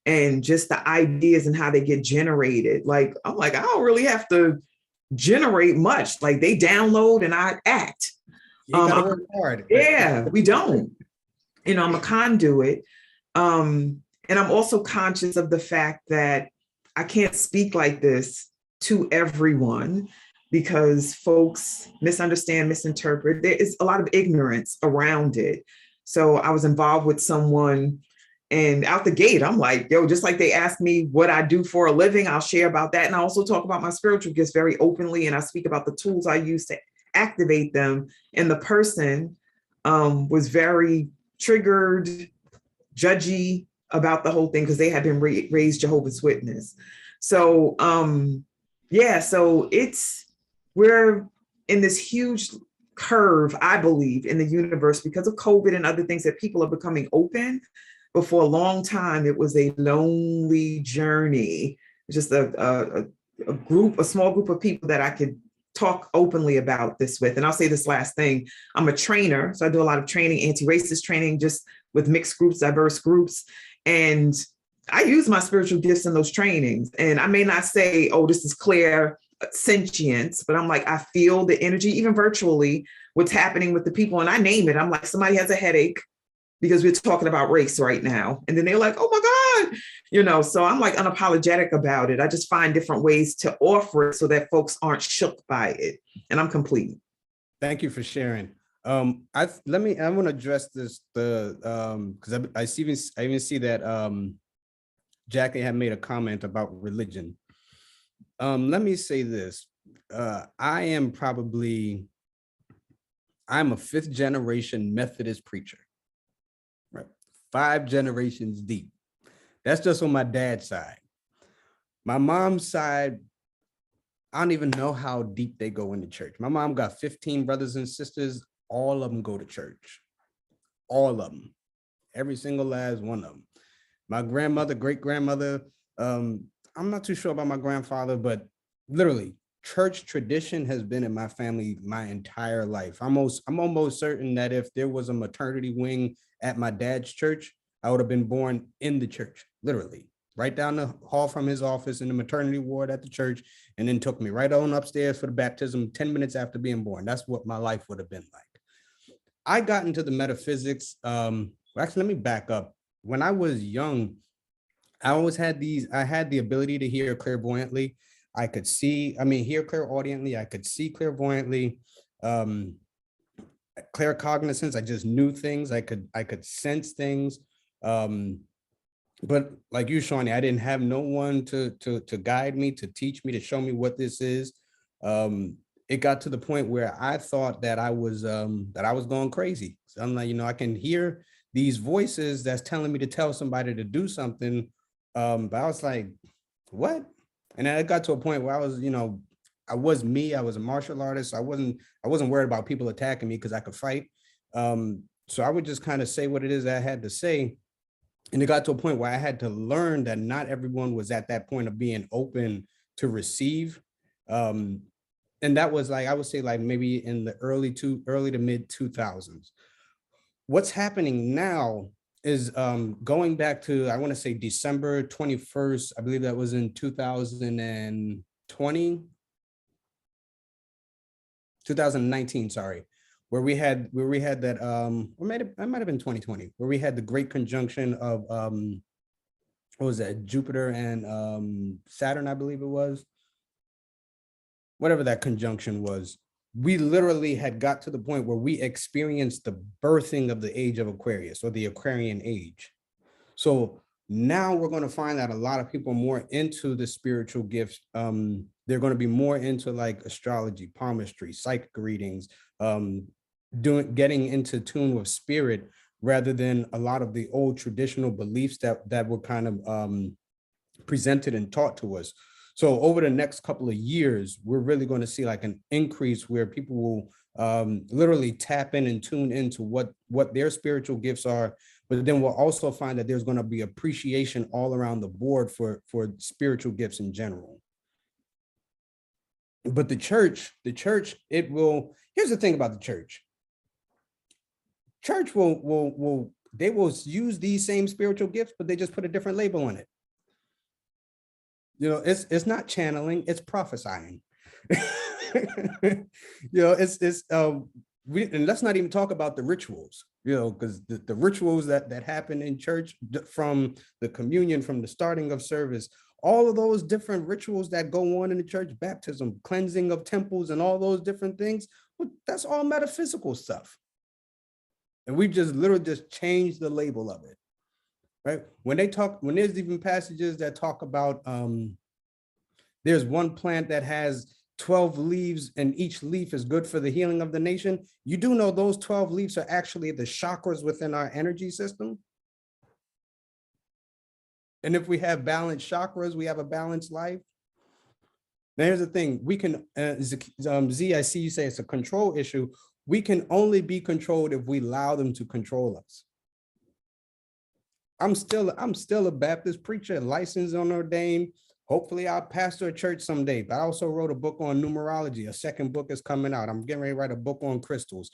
And just the ideas and how they get generated. Like, I'm like, I don't really have to generate much. Like they download and I act. You gotta work hard. Yeah, we don't. You know, I'm a conduit. And I'm also conscious of the fact that I can't speak like this to everyone because folks misunderstand, misinterpret. There is a lot of ignorance around it. So I was involved with someone and out the gate, I'm like, yo, just like they asked me what I do for a living, I'll share about that. And I also talk about my spiritual gifts very openly. And I speak about the tools I use to activate them. And the person was very triggered, judgy about the whole thing because they had been raised Jehovah's Witness. So yeah, so we're in this huge curve, I believe, in the universe because of COVID and other things that people are becoming open. But for a long time, it was a lonely journey, just a small group of people that I could talk openly about this with. And I'll say this last thing, I'm a trainer. So I do a lot of training, anti-racist training, just with mixed groups, diverse groups. And I use my spiritual gifts in those trainings. And I may not say, oh, this is clear sentience, but I'm like, I feel the energy, even virtually, what's happening with the people. And I name it. I'm like, somebody has a headache because we're talking about race right now. And then they're like, oh my God, you know, so I'm like unapologetic about it. I just find different ways to offer it so that folks aren't shook by it. And I'm complete. Thank you for sharing. I want to address this, because I even see that Jackie had made a comment about religion. Let me say this. I'm a fifth generation Methodist preacher, right? 5 generations deep. That's just on my dad's side. My mom's side, I don't even know how deep they go into church. My mom got 15 brothers and sisters. All of them go to church. All of them. Every single last one of them. My grandmother, great grandmother, I'm not too sure about my grandfather, but literally church tradition has been in my family my entire life. I'm almost certain that if there was a maternity wing at my dad's church, I would have been born in the church, literally. Right down the hall from his office in the maternity ward at the church, and then took me right on upstairs for the baptism 10 minutes after being born. That's what my life would have been like. I got into the metaphysics. Actually, let me back up. When I was young, I had the ability to hear clairvoyantly. I could hear clairaudiently. I could see clairvoyantly. Claircognizance, I just knew things. I could sense things. But like you, Shawnee, I didn't have no one to guide me, to teach me, to show me what this is. It got to the point where I thought that I was going crazy. So I'm like, I can hear these voices that's telling me to tell somebody to do something. But I was like, what? And then it got to a point where I was, I was me. I was a martial artist. I wasn't worried about people attacking me because I could fight. So I would just kind of say what it is that I had to say. And it got to a point where I had to learn that not everyone was at that point of being open to receive. And that was like, I would say like maybe in the early to mid 2000s. What's happening now is going back to, I want to say December 21st, I believe that was in 2019, sorry, where we had that, or it might have been 2020, where we had the great conjunction of, what was that, Jupiter and Saturn, I believe it was. Whatever that conjunction was, we literally had got to the point where we experienced the birthing of the age of Aquarius, or the Aquarian age. So now we're going to find that a lot of people are more into the spiritual gifts. They're going to be more into like astrology, palmistry, psychic readings, getting into tune with spirit, rather than a lot of the old traditional beliefs that were kind of presented and taught to us. So over the next couple of years, we're really going to see like an increase where people will literally tap in and tune into what their spiritual gifts are. But then we'll also find that there's going to be appreciation all around the board for spiritual gifts in general. But the church, it will, here's the thing about the church. Church will use these same spiritual gifts, but they just put a different label on it. It's not channeling, it's prophesying. And let's not even talk about the rituals, because the rituals that happen in church, from the communion, from the starting of service, all of those different rituals that go on in the church, baptism, cleansing of temples, and all those different things, well, that's all metaphysical stuff. And we just literally just changed the label of it. Right? When there's even passages that talk about, there's one plant that has 12 leaves and each leaf is good for the healing of the nation. You do know those 12 leaves are actually the chakras within our energy system. And if we have balanced chakras, we have a balanced life. Now, here's the thing. We can, Z, I see you say it's a control issue. We can only be controlled if we allow them to control us. I'm still a Baptist preacher, licensed and ordained. Hopefully I'll pastor a church someday, but I also wrote a book on numerology. A second book is coming out. I'm getting ready to write a book on crystals.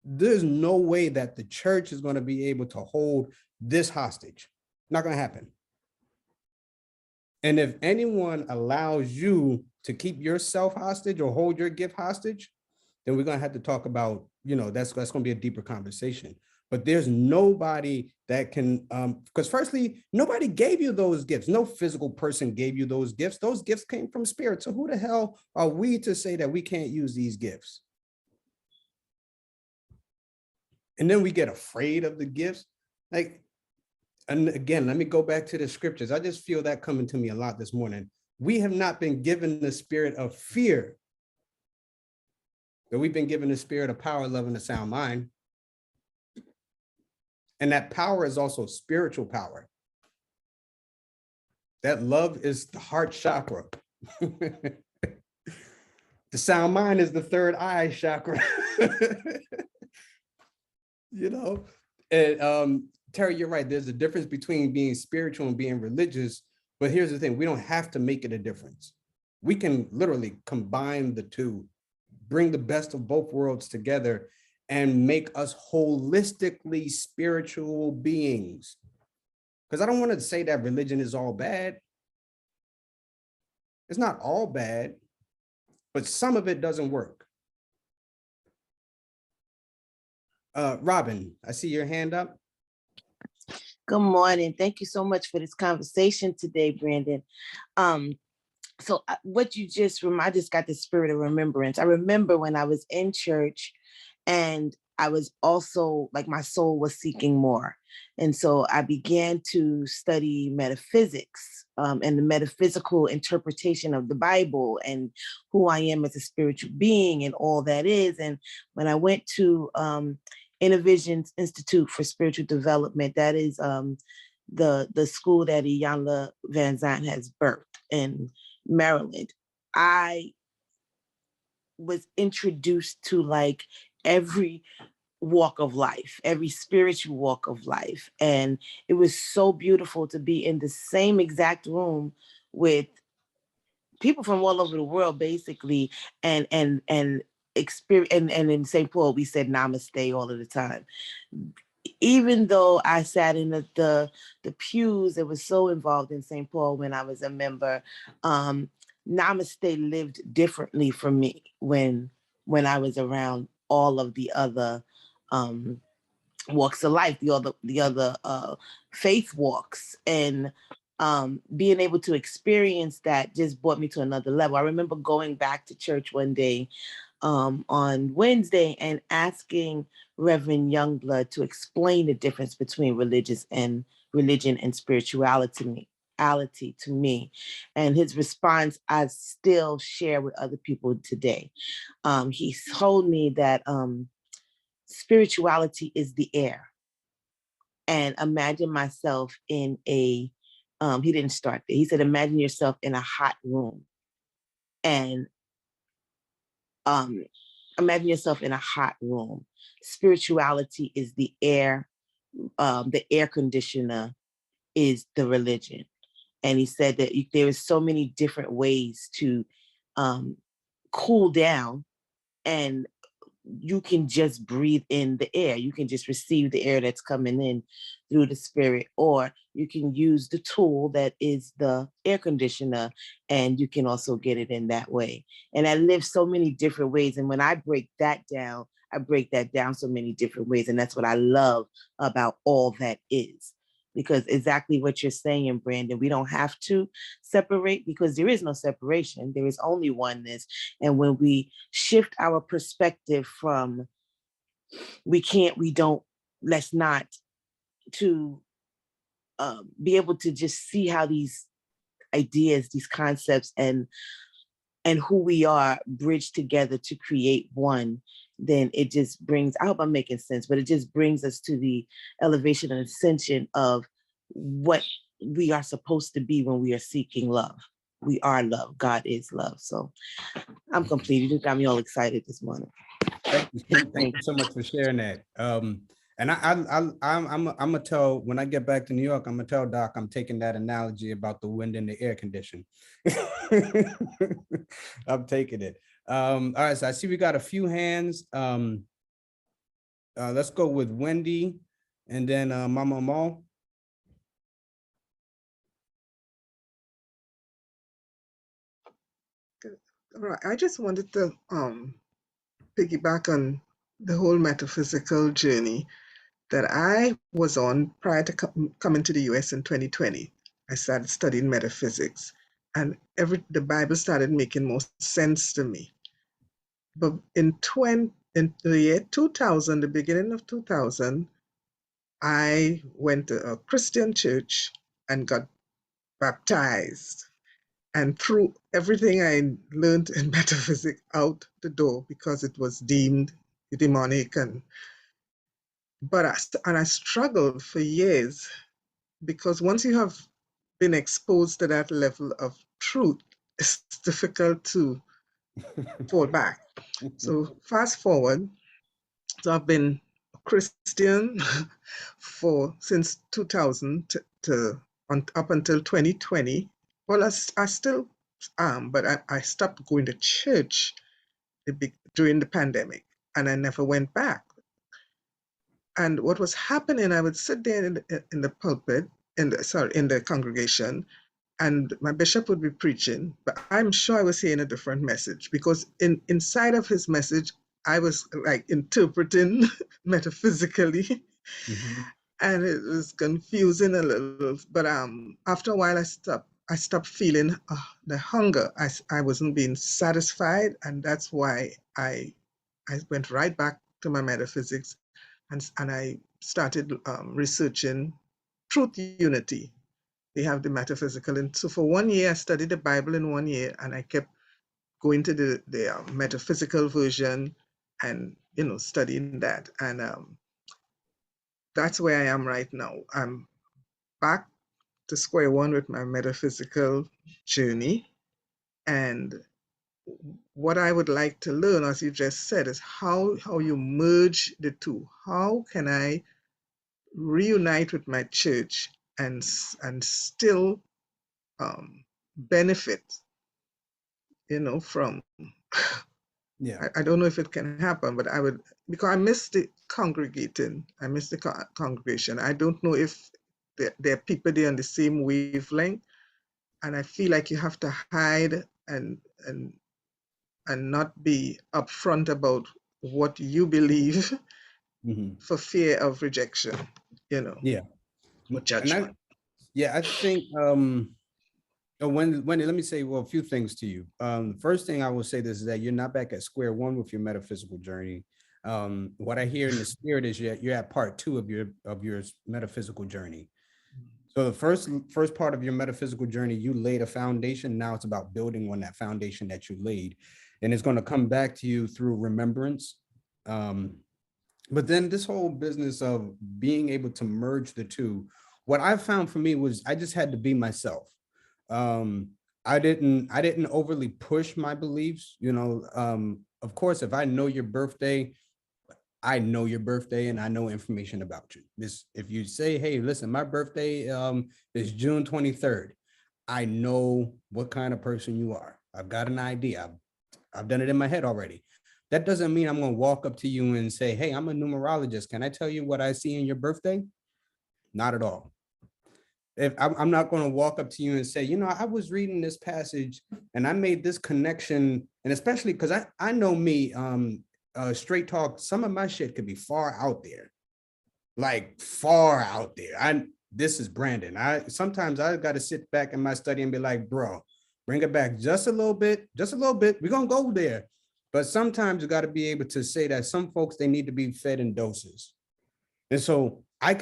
There's no way that the church is going to be able to hold this hostage. Not going to happen. And if anyone allows you to keep yourself hostage or hold your gift hostage, then we're going to have to talk about, that's going to be a deeper conversation. But there's nobody that can, because firstly, nobody gave you those gifts. No physical person gave you those gifts. Those gifts came from spirit. So who the hell are we to say that we can't use these gifts? And then we get afraid of the gifts. Like, and again, let me go back to the scriptures. I just feel that coming to me a lot this morning. We have not been given the spirit of fear, but we've been given the spirit of power, love, and a sound mind. And that power is also spiritual power. That love is the heart chakra. The sound mind is the third eye chakra. You know, and Terry, you're right. There's a difference between being spiritual and being religious. But here's the thing, we don't have to make it a difference. We can literally combine the two, bring the best of both worlds together and make us holistically spiritual beings. Because I don't want to say that religion is all bad. It's not all bad, but some of it doesn't work. Robin, I see your hand up. Good morning. Thank you so much for this conversation today, Brandon. What you just I just got the spirit of remembrance. I remember when I was in church and I was also like my soul was seeking more. And so I began to study metaphysics and the metaphysical interpretation of the Bible and who I am as a spiritual being and all that is. And when I went to Innovisions Institute for Spiritual Development, that is the school that Iyanla Van Zandt has birthed in Maryland, I was introduced to like every walk of life, every spiritual walk of life. And it was so beautiful to be in the same exact room with people from all over the world, basically, and experience. And in St. Paul, we said namaste all of the time. Even though I sat in the pews that was so involved in St. Paul when I was a member, namaste lived differently for me when I was around all of the other walks of life, the other faith walks, and being able to experience that just brought me to another level. I remember going back to church one day on Wednesday and asking Reverend Youngblood to explain the difference between religion and spirituality to me. And his response I still share with other people today. He told me that spirituality is the air. And imagine myself in he didn't start there. He said, imagine yourself in a hot room. And imagine yourself in a hot room. Spirituality is the air. The air conditioner is the religion. And he said that there is so many different ways to cool down, and you can just breathe in the air. You can just receive the air that's coming in through the spirit, or you can use the tool that is the air conditioner, and you can also get it in that way. And I live so many different ways. And when I break that down so many different ways. And that's what I love about all that is. Because exactly what you're saying, Brandon, we don't have to separate because there is no separation. There is only oneness. And when we shift our perspective from we can't, we don't, let's not, to be able to just see how these ideas, these concepts, and who we are bridge together to create one, then it just brings, I hope I'm making sense, but it just brings us to the elevation and ascension of what we are supposed to be when we are seeking love. We are love. God is love. So I'm complete. You just got me all excited this morning. Thank you so much for sharing that. And I'm gonna tell, when I get back to New York, I'm gonna tell Doc I'm taking that analogy about the wind and the air condition. I'm taking it. All right, so I see we got a few hands. Let's go with Wendy and then Mama Mo. All right, I just wanted to piggyback on the whole metaphysical journey that I was on prior to coming to the US in 2020. I started studying metaphysics, and the Bible started making more sense to me. But in in the year 2000, the beginning of 2000, I went to a Christian church and got baptized and threw everything I learned in metaphysics out the door because it was deemed demonic. And I struggled for years because once you have been exposed to that level of truth, it's difficult to fall back. So fast forward, so I've been a Christian for since 2000 up until 2020. Well, I still am, but I stopped going to church during the pandemic, and I never went back. And what was happening, I would sit there in the pulpit, in the congregation, and my bishop would be preaching, but I'm sure I was hearing a different message because inside of his message, I was like interpreting metaphysically, Mhm. and it was confusing a little. But after a while, I stopped feeling the hunger. I wasn't being satisfied, and that's why I went right back to my metaphysics, and I started researching truth unity. They have the metaphysical. And so for 1 year, I studied the Bible in 1 year, and I kept going to the metaphysical version and, studying that. And that's where I am right now. I'm back to square one with my metaphysical journey. And what I would like to learn, as you just said, is how you merge the two. How can I reunite with my church and still benefit, from Yeah. I don't know if it can happen, but I would, because I miss the congregating. I miss the congregation. I don't know if there are people there on the same wavelength, and I feel like you have to hide and not be upfront about what you believe Mhm. for fear of rejection, Yeah. or And judgment. I think Wendy, let me say a few things to you. The first thing I will say this is that you're not back at square one with your metaphysical journey. What I hear in the spirit is you're at part two of your metaphysical journey. So the first part of your metaphysical journey, you laid a foundation. Now it's about building on that foundation that you laid, and it's going to come back to you through remembrance. But then this whole business of being able to merge the two, what I found for me was I just had to be myself. Um, I didn't overly push my beliefs. Of course, if I know your birthday, I know your birthday and I know information about you. This, if you say, hey, listen, my birthday is June 23rd, I know what kind of person you are. I've got an idea. I've done it in my head already. That doesn't mean I'm going to walk up to you and say, hey, I'm a numerologist. Can I tell you what I see in your birthday? Not at all. If I'm not going to walk up to you and say, I was reading this passage and I made this connection. And especially because I know me, straight talk, some of my shit could be far out there, like far out there. This is Brandon. Sometimes I got to sit back in my study and be like, bro, bring it back just a little bit, just a little bit. We're going to go there. But sometimes you got to be able to say that some folks, they need to be fed in doses. And so I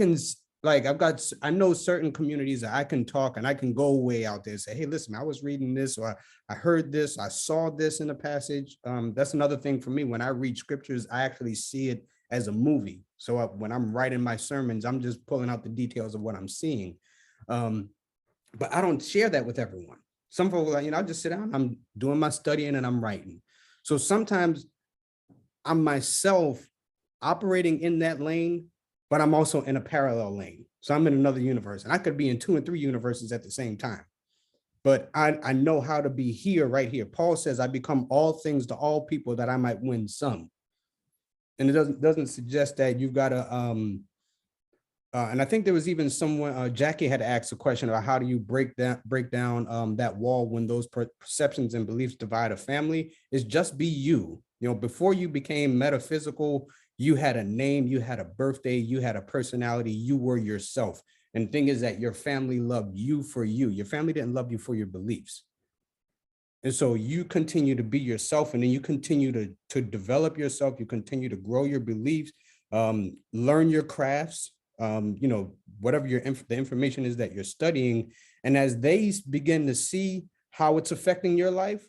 know certain communities that I can talk and I can go way out there and say, hey, listen, I was reading this, or I heard this, I saw this in a passage. That's another thing for me. When I read scriptures, I actually see it as a movie. So when I'm writing my sermons, I'm just pulling out the details of what I'm seeing. But I don't share that with everyone. Some folks, I just sit down, I'm doing my studying and I'm writing. So sometimes I'm myself operating in that lane, but I'm also in a parallel lane. So I'm in another universe, and I could be in 2 and 3 universes at the same time. But I know how to be here, right here. Paul says, I become all things to all people that I might win some. And it doesn't suggest that you've got to, and I think there was even someone, Jackie had asked a question about how do you break down that wall when those perceptions and beliefs divide a family. Is just be you. Before you became metaphysical, you had a name, you had a birthday, you had a personality, you were yourself. And the thing is that your family loved you for you. Your family didn't love you for your beliefs. And so you continue to be yourself, and then you continue to develop yourself. You continue to grow your beliefs, learn your crafts, you know, whatever the information is that you're studying. And as they begin to see how it's affecting your life,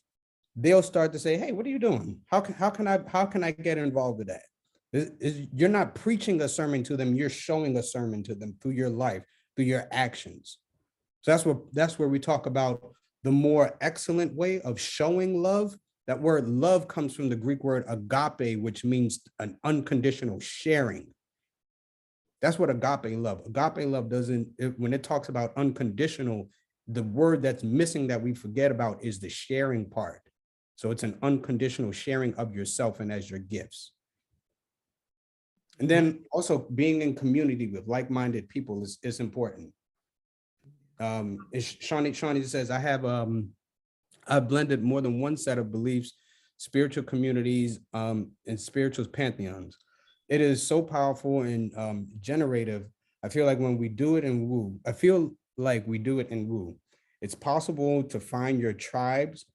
they'll start to say, hey, what are you doing? How can I get involved with that? You're not preaching a sermon to them, you're showing a sermon to them through your life, through your actions. So that's where we talk about the more excellent way of showing love. That word love comes from the Greek word agape, which means an unconditional sharing. That's what agape love. Agape love doesn't, when it talks about unconditional, the word that's missing that we forget about is the sharing part. So it's an unconditional sharing of yourself and as your gifts. And then also being in community with like-minded people is important. Shawnee says, I've blended more than one set of beliefs, spiritual communities, and spiritual pantheons. It is so powerful and generative. I feel like when we do it in Woo, it's possible to find your tribes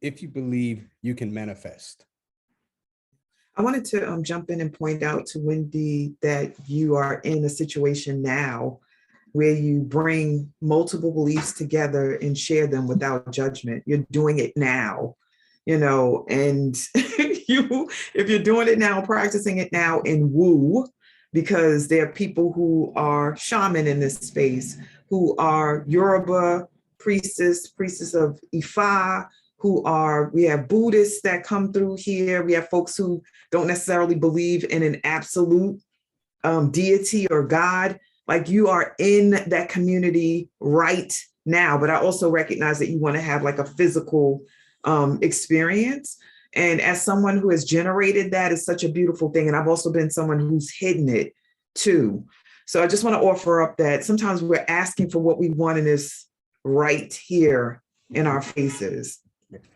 if you believe you can manifest. I wanted to jump in and point out to Wendy that you are in a situation now where you bring multiple beliefs together and share them without judgment. You're doing it now, you know, and if you're doing it now, practicing it now in Woo, because there are people who are shaman in this space, who are Yoruba priestess of Ifa, we have Buddhists that come through here. We have folks who don't necessarily believe in an absolute deity or God. Like, you are in that community right now, but I also recognize that you want to have like a physical experience. And as someone who has generated that, is such a beautiful thing. And I've also been someone who's hidden it too. So I just want to offer up that sometimes we're asking for what we want and it's right here in our faces.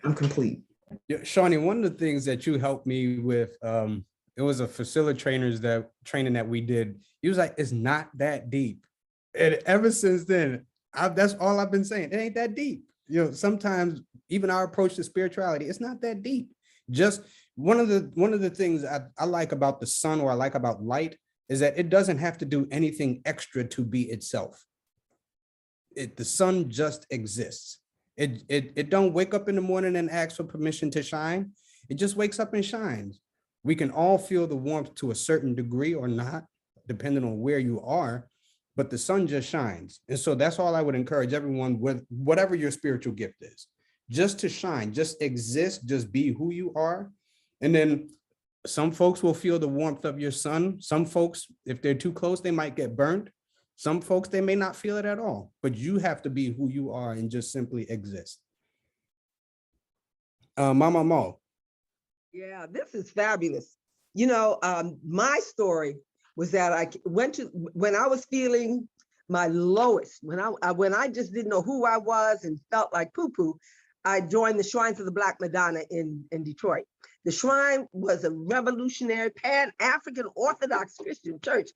I'm complete. Yeah, Shawnee, one of the things that you helped me with, it was a facilitator training that we did. He was like, it's not that deep. And ever since then, that's all I've been saying. It ain't that deep. You know, sometimes even our approach to spirituality, it's not that deep. Just one of the things I like about the sun, or I like about light, is that it doesn't have to do anything extra to be itself. The sun just exists. It don't wake up in the morning and ask for permission to shine. It just wakes up and shines. We can all feel the warmth to a certain degree or not, depending on where you are, but the sun just shines. And so that's all I would encourage everyone with, whatever your spiritual gift is, just to shine, just exist, just be who you are. And then some folks will feel the warmth of your sun. Some folks, if they're too close, they might get burnt. Some folks, they may not feel it at all, but you have to be who you are and just simply exist. Mama Mo. Yeah, this is fabulous. You know, my story was that I went to, when I was feeling my lowest, when I just didn't know who I was and felt like poo-poo, I joined the Shrine of the Black Madonna in Detroit. The Shrine was a revolutionary Pan-African Orthodox Christian church,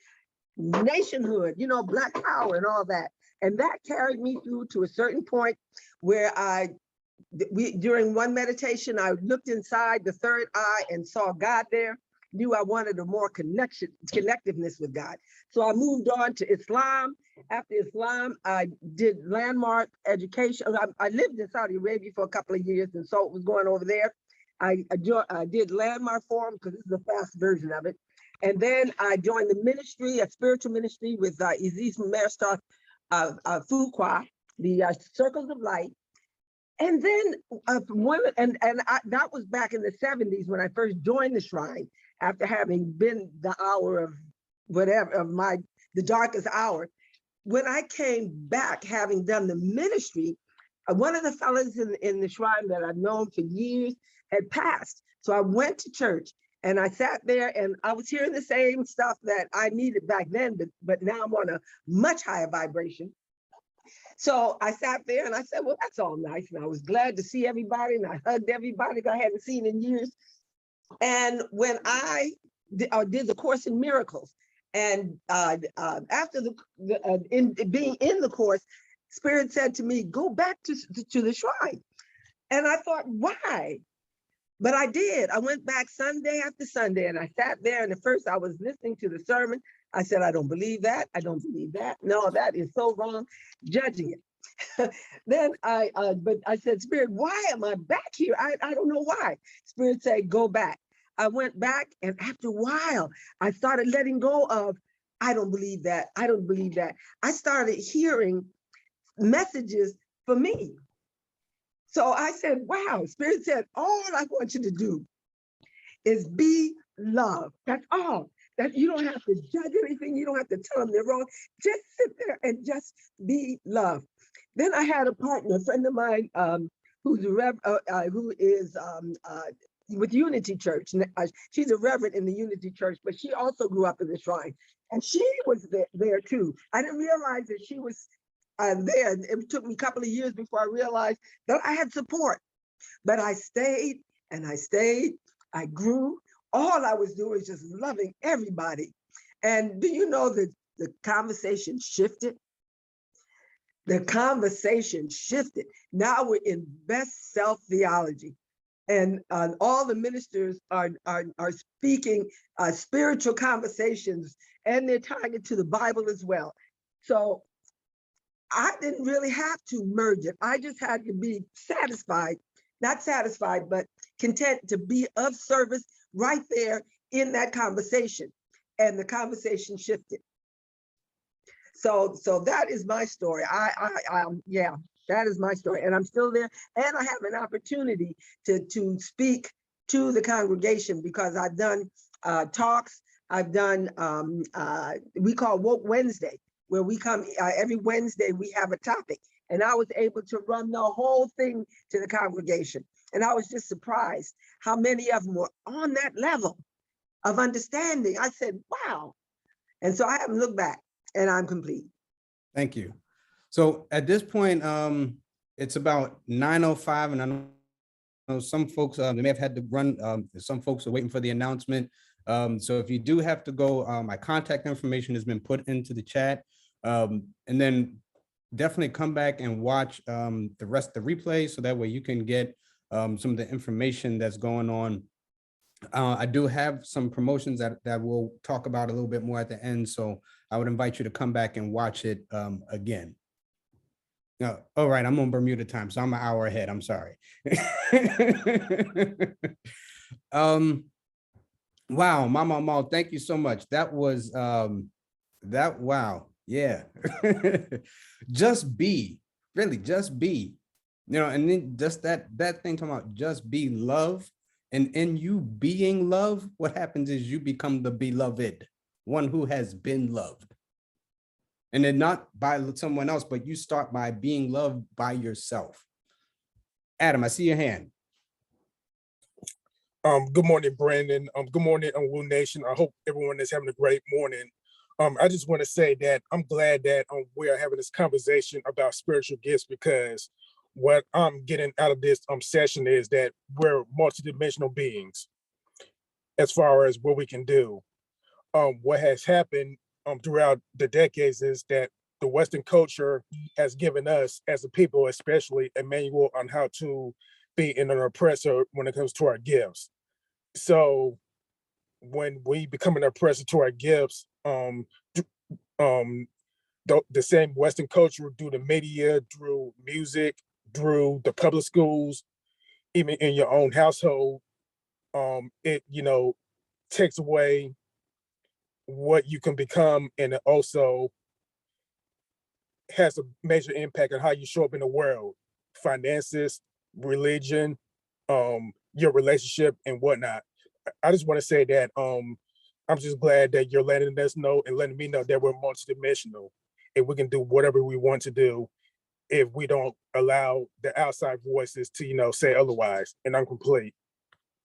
nationhood, you know, Black power and all that. And that carried me through to a certain point where during one meditation, I looked inside the third eye and saw God there, knew I wanted a more connectiveness with God. So I moved on to Islam. After Islam, I did landmark education. I lived in Saudi Arabia for a couple of years, and so it was going over there. I did landmark forum because this is the fast version of it. And then I joined the ministry, a spiritual ministry with Isis Master Fuqua, the Circles of Light. And then women, that was back in the 70s when I first joined the Shrine, after having been the hour of whatever, of the darkest hour. When I came back, having done the ministry, one of the fellas in the Shrine that I've known for years had passed. So I went to church and I sat there and I was hearing the same stuff that I needed back then, but now I'm on a much higher vibration. So I sat there and I said, well, that's all nice. And I was glad to see everybody and I hugged everybody that I hadn't seen in years. And when I did the Course in Miracles, and after being in the course, Spirit said to me, go back to the Shrine. And I thought, why? But I did. I went back Sunday after Sunday and I sat there, and at first I was listening to the sermon. I said, I don't believe that. I don't believe that. No, that is so wrong, judging it. Then but I said, Spirit, why am I back here? I don't know why. Spirit said, go back. I went back, and after a while, I started letting go of, I don't believe that. I don't believe that. I started hearing messages for me. So I said, wow, Spirit said, all I want you to do is be love. That's all. That you don't have to judge anything. You don't have to tell them they're wrong. Just sit there and just be love. Then I had a partner, a friend of mine, who's who is with Unity Church. She's a reverend in the Unity Church, but she also grew up in the shrine, and she was there too. I didn't realize that she was there. It took me a couple of years before I realized that I had support, but I stayed and I stayed. I grew. All I was doing was just loving everybody. And do you know that the conversation shifted? The conversation shifted. Now we're in best self theology. And all the ministers are speaking spiritual conversations, and they're tying it to the Bible as well. So I didn't really have to merge it. I just had to be satisfied, not satisfied, but content to be of service right there in that conversation. And the conversation shifted. So that is my story. Yeah, that is my story. And I'm still there. And I have an opportunity to speak to the congregation, because I've done talks. I've done, we call Woke Wednesday, where we come every Wednesday, we have a topic. And I was able to run the whole thing to the congregation. And I was just surprised how many of them were on that level of understanding. I said, wow. And so I haven't looked back, and I'm complete. Thank you. So at this point, it's about 9:05, and I know some folks, they may have had to run. Some folks are waiting for the announcement. So if you do have to go, my contact information has been put into the chat. And then definitely come back and watch the rest of the replay, so that way you can get some of the information that's going on. I do have some promotions that we'll talk about a little bit more at the end. So I would invite you to come back and watch it again. No, all right, I'm on Bermuda time, so I'm an hour ahead. I'm sorry. Wow, Mama Amal, thank you so much. That was wow, yeah. Just be, really, just be, and then just that thing talking about just be love. And in you being love, what happens is you become the beloved, one who has been loved. And then not by someone else, but you start by being loved by yourself. Adam, I see your hand. Good morning, Brandon. Good morning, Woo Nation. I hope everyone is having a great morning. I just want to say that I'm glad that we are having this conversation about spiritual gifts, because what I'm getting out of this session is that we're multidimensional beings as far as what we can do. What has happened throughout the decades is that the Western culture has given us, as a people especially, a manual on how to be an oppressor when it comes to our gifts. So when we become an oppressor to our gifts, the same Western culture, through the media, through music, through the public schools, even in your own household, it takes away what you can become, and it also has a major impact on how you show up in the world, finances, religion, your relationship, and whatnot. I just want to say that I'm just glad that you're letting us know and letting me know that we're multidimensional, and we can do whatever we want to do if we don't allow the outside voices to say otherwise. And I'm complete.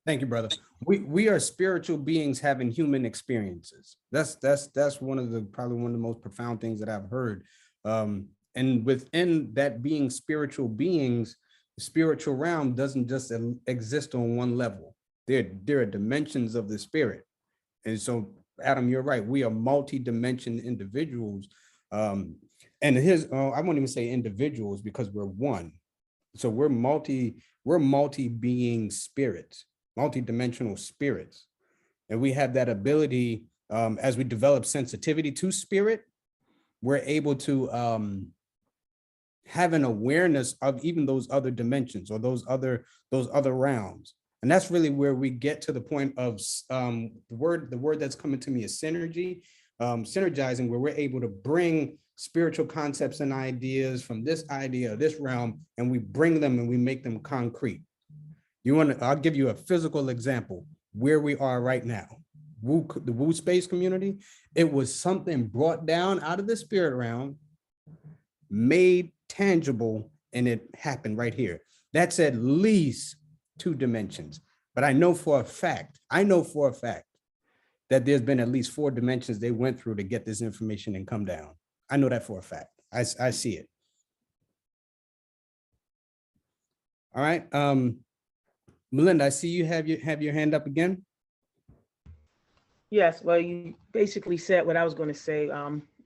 Thank you, brother. We are spiritual beings having human experiences. That's one of the probably one of the most profound things that I've heard. And within that being spiritual beings, the spiritual realm doesn't just exist on one level. There are dimensions of the spirit. And so, Adam, you're right. We are multi-dimension individuals. And I won't even say individuals, because we're one. So we're we're multi-being spirits, multi-dimensional spirits. And we have that ability, as we develop sensitivity to spirit, we're able to have an awareness of even those other dimensions or those other realms. And that's really where we get to the point of the word that's coming to me is synergy, synergizing, where we're able to bring spiritual concepts and ideas from this idea, this realm, and we bring them and we make them concrete. I'll give you a physical example where we are right now. The Woo space community, it was something brought down out of the spirit realm, made tangible, and it happened right here. That's at least 2 dimensions. But I know for a fact that there's been at least 4 dimensions they went through to get this information and come down. I know that for a fact. I see it. All right. Melinda, I see you have your hand up again. Yes, well, you basically said what I was going to say,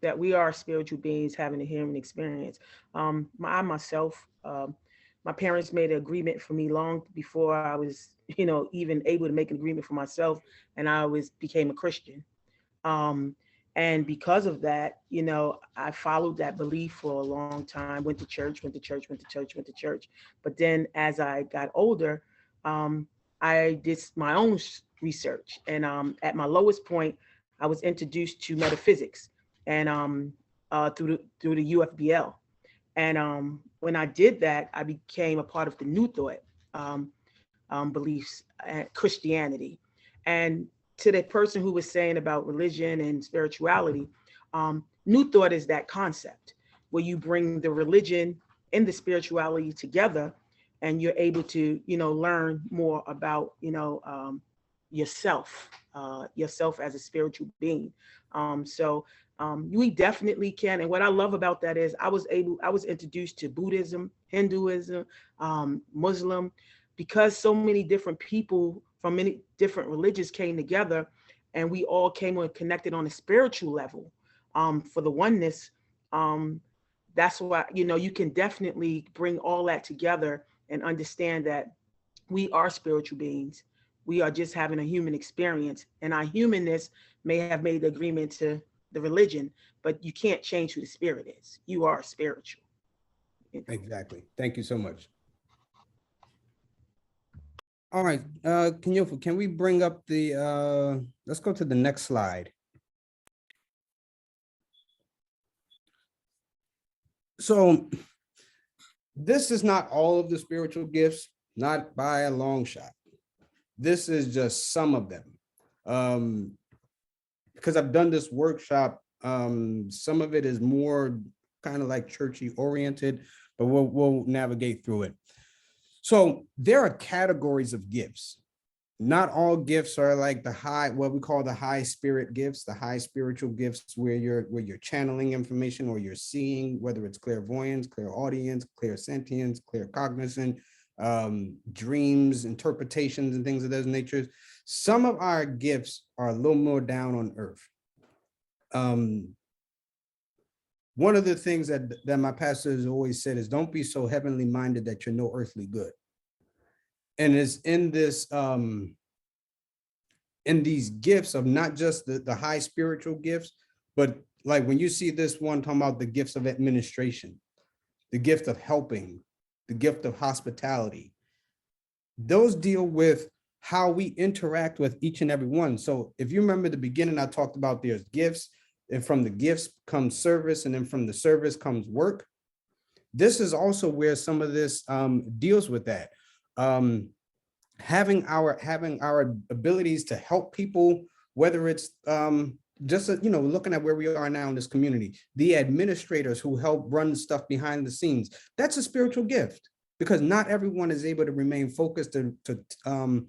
that we are spiritual beings having a human experience. I myself, my parents made an agreement for me long before I was, even able to make an agreement for myself, and I became a Christian. And because of that, I followed that belief for a long time, went to church. But then as I got older, I did my own research. And at my lowest point, I was introduced to metaphysics and through the UFBL. And when I did that, I became a part of the New Thought beliefs, Christianity. And to the person who was saying about religion and spirituality, New Thought is that concept where you bring the religion and the spirituality together, and you're able to, learn more about, yourself as a spiritual being. So we definitely can. And what I love about that is I was introduced to Buddhism, Hinduism, Muslim, because so many different people from many different religions came together, and we all came connected on a spiritual level for the oneness. That's why, you can definitely bring all that together and understand that we are spiritual beings. We are just having a human experience, and our humanness may have made the agreement to the religion, but you can't change who the spirit is. You are spiritual. Exactly. Thank you so much. All right, can we bring up the, let's go to the next slide. So this is not all of the spiritual gifts, not by a long shot. This is just some of them. Because I've done this workshop, some of it is more kind of like churchy oriented, but we'll navigate through it. So there are categories of gifts. Not all gifts are like what we call the high spirit gifts, the high spiritual gifts where you're channeling information or you're seeing, whether it's clairvoyance, clairaudience, clairsentience, claircognizance, dreams, interpretations, and things of those natures. Some of our gifts are a little more down on earth. One of the things that my pastor has always said is, don't be so heavenly minded that you're no earthly good. And it's in this, in these gifts of not just the high spiritual gifts, but like when you see this one talking about the gifts of administration, the gift of helping, the gift of hospitality, those deal with how we interact with each and every one. So if you remember the beginning, I talked about there's gifts, and from the gifts comes service, and then from the service comes work. This is also where some of this deals with that. Having our abilities to help people, whether it's just looking at where we are now in this community, the administrators who help run stuff behind the scenes, that's a spiritual gift, because not everyone is able to remain focused on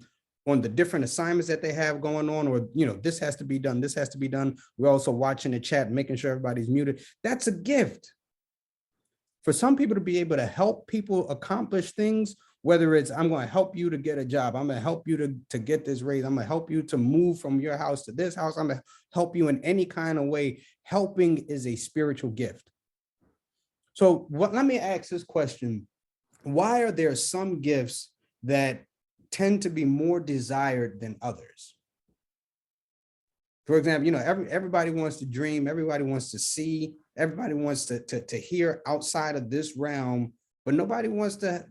the different assignments that they have going on, or this has to be done, this has to be done. We're also watching the chat, making sure everybody's muted. That's a gift. For some people to be able to help people accomplish things, whether it's I'm going to help you to get a job, I'm going to help you to get this raise, I'm going to help you to move from your house to this house, I'm going to help you in any kind of way. Helping is a spiritual gift. So let me ask this question. Why are there some gifts that tend to be more desired than others. For example, you know, everybody wants to dream, everybody wants to see, everybody wants to hear outside of this realm, but nobody wants to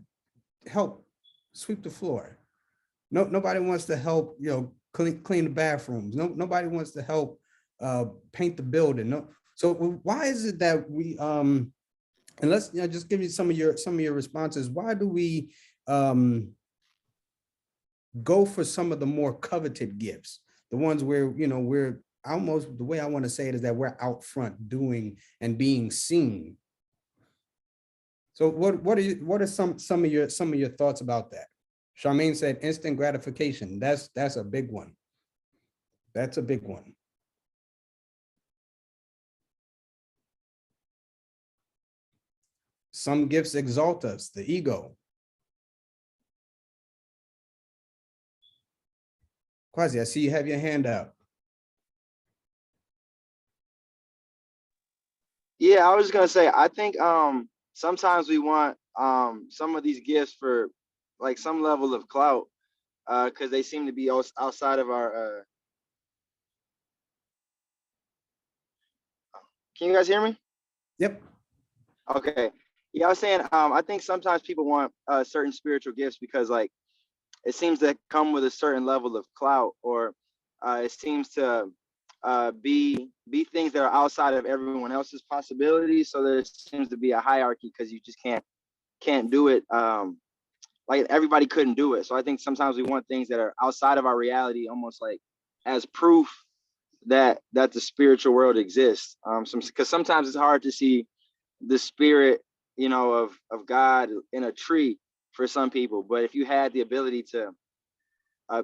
help sweep the floor. Nobody wants to help, you know, clean the bathrooms. Nobody wants to help paint the building. No. So why is it that we and let's, you know, just give you some of your responses. Why do we go for some of the more coveted gifts, the ones where, you know, we're almost, the way I want to say it is that we're out front doing and being seen. So what are some of your thoughts about that? Charmaine said instant gratification. That's a big one. That's a big one. Some gifts exalt us, the ego. Quasi, I see you have your hand up. Yeah, I was just gonna say, I think sometimes we want some of these gifts for like some level of clout, because they seem to be outside of our can you guys hear me? Yep. Okay. Yeah, I was saying I think sometimes people want certain spiritual gifts because like it seems to come with a certain level of clout, or it seems to be things that are outside of everyone else's possibilities. So there seems to be a hierarchy because you just can't do it. Like everybody couldn't do it. So I think sometimes we want things that are outside of our reality, almost like as proof that the spiritual world exists. Because sometimes it's hard to see the spirit, you know, of God in a tree for some people. But if you had the ability to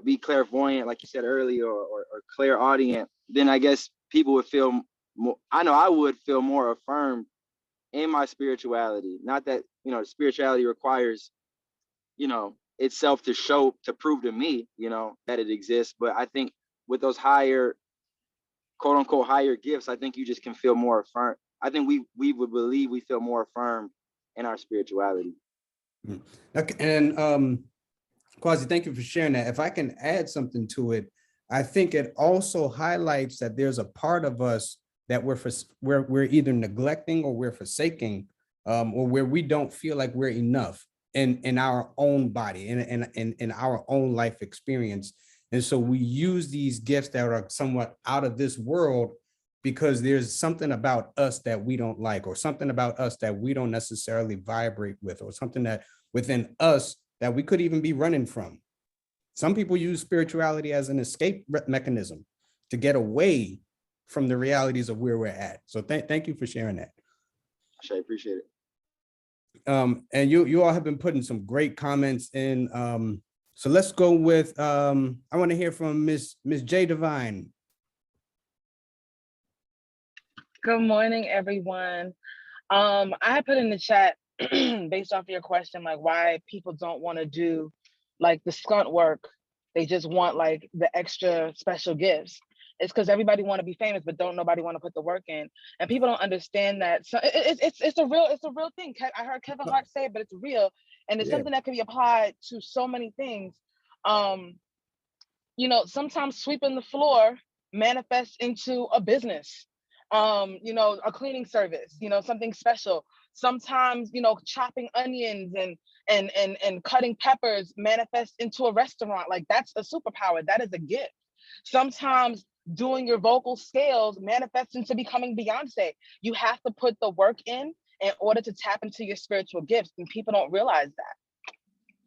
be clairvoyant, like you said earlier, or clairaudient, then I guess people would feel more, I know I would feel more affirmed in my spirituality. Not that, you know, spirituality requires, you know, itself to prove to me, you know, that it exists. But I think with those higher, quote unquote, higher gifts, I think you just can feel more affirmed. I think we would believe we feel more affirmed in our spirituality. Okay, and Quasi, thank you for sharing that. If I can add something to it, I think it also highlights that there's a part of us that we're either neglecting or we're forsaking, or where we don't feel like we're enough in our own body, in our own life experience. And so we use these gifts that are somewhat out of this world because there's something about us that we don't like, or something about us that we don't necessarily vibrate with, or something that within us that we could even be running from. Some people use spirituality as an escape mechanism to get away from the realities of where we're at. So thank you for sharing that. I appreciate it. And you all have been putting some great comments in. So let's go with, I want to hear from Miss J Divine. Good morning, everyone. I put in the chat based off your question, like why people don't want to do like the stunt work. They just want like the extra special gifts. It's because everybody want to be famous, but nobody want to put the work in. And people don't understand that. So it's a real thing. I heard Kevin Hart say it, but it's real. And it's something that can be applied to so many things. You know, sometimes sweeping the floor manifests into a business. You know, a cleaning service, you know, something special. Sometimes, you know, chopping onions and cutting peppers manifests into a restaurant. Like that's a superpower. That is a gift. Sometimes doing your vocal scales manifests into becoming Beyonce. You have to put the work in order to tap into your spiritual gifts, and people don't realize that.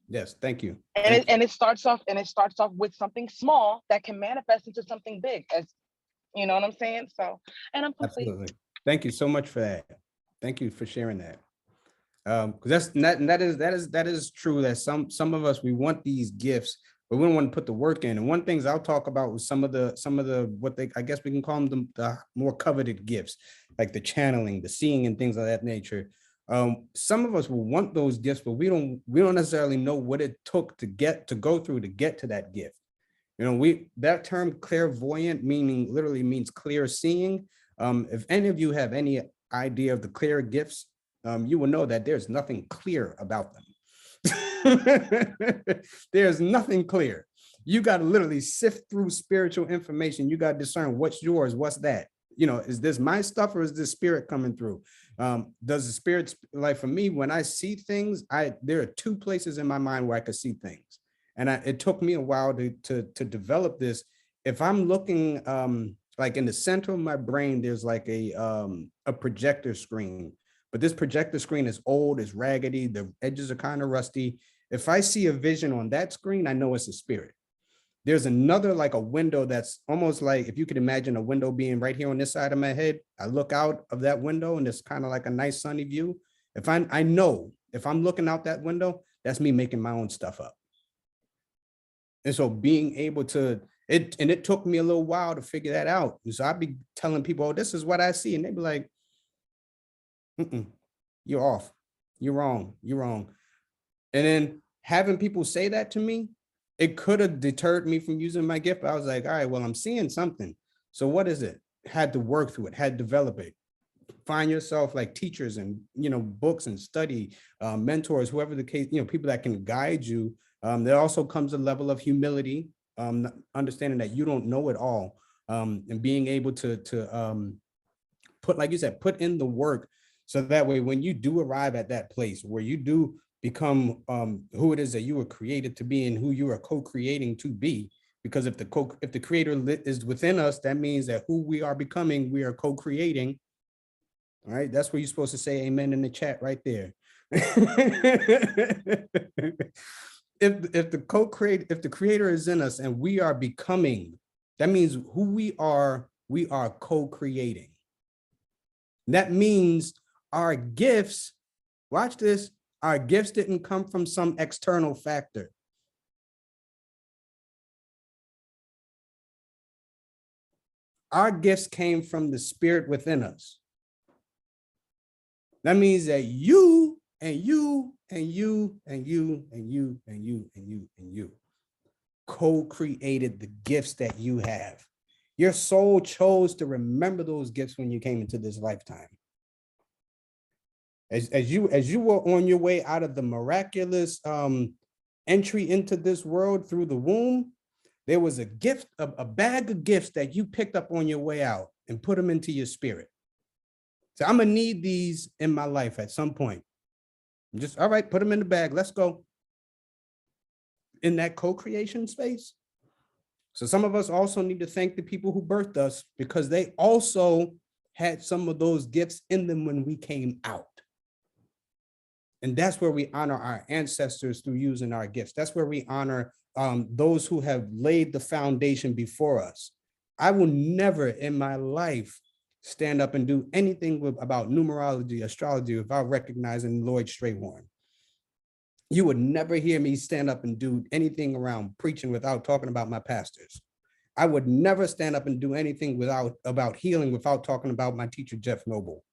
Yes, thank you. And it starts off with something small that can manifest into something big, as you know what I'm saying? So, and I'm complete. Absolutely. Thank you so much for that. Thank you for sharing that. Because that is true, that some of us, we want these gifts, but we don't want to put the work in. And one things I'll talk about was some of the what they, I guess we can call them the more coveted gifts, like the channeling, the seeing, and things of that nature. Some of us will want those gifts, but we don't necessarily know what it took to go through to get to that gift. You know, that term clairvoyant literally means clear seeing. If any of you have any idea of the clear gifts, you will know that there's nothing clear about them. There's nothing clear. You got to literally sift through spiritual information. You got to discern what's yours, what's that. You know, is this my stuff or is this spirit coming through? Does the spirit, like for me, when I see things, there are two places in my mind where I could see things. And it took me a while to develop this. If I'm looking, like in the center of my brain, there's like a projector screen, but this projector screen is old, it's raggedy, the edges are kind of rusty. If I see a vision on that screen, I know it's a spirit. There's another, like a window that's almost like, if you could imagine a window being right here on this side of my head, I look out of that window and it's kind of like a nice sunny view. If I know if I'm looking out that window, that's me making my own stuff up. And so being able to, it took me a little while to figure that out. And so I'd be telling people, oh, this is what I see. And they'd be like, you're off. You're wrong. You're wrong. And then having people say that to me, it could have deterred me from using my gift. But I was like, all right, well, I'm seeing something. So what is it? Had to work through it, had to develop it. Find yourself like teachers and, books and study, mentors, whoever the case, people that can guide you. There also comes a level of humility, understanding that you don't know it all, and being able to put, like you said, put in the work. So that way, when you do arrive at that place where you do become who it is that you were created to be and who you are co-creating to be, because if the creator is within us, that means that who we are becoming, we are co-creating. All right, that's where you're supposed to say amen in the chat right there. If the creator is in us and we are becoming, that means who we are co-creating. That means our gifts, watch this, our gifts didn't come from some external factor. Our gifts came from the spirit within us. That means that you and you and you and you and you and you and you and you co-created the gifts that you have. Your soul chose to remember those gifts when you came into this lifetime. As you were on your way out of the miraculous entry into this world through the womb, there was a gift, a bag of gifts that you picked up on your way out and put them into your spirit. So I'm gonna need these in my life at some point. Just, all right, put them in the bag, let's go. In that co-creation space. So some of us also need to thank the people who birthed us, because they also had some of those gifts in them when we came out. And that's where we honor our ancestors through using our gifts. That's where we honor those who have laid the foundation before us. I will never in my life stand up and do anything about numerology, astrology, without recognizing Lloyd Strayhorn. You would never hear me stand up and do anything around preaching without talking about my pastors. I would never stand up and do anything about healing without talking about my teacher, Jeff Noble.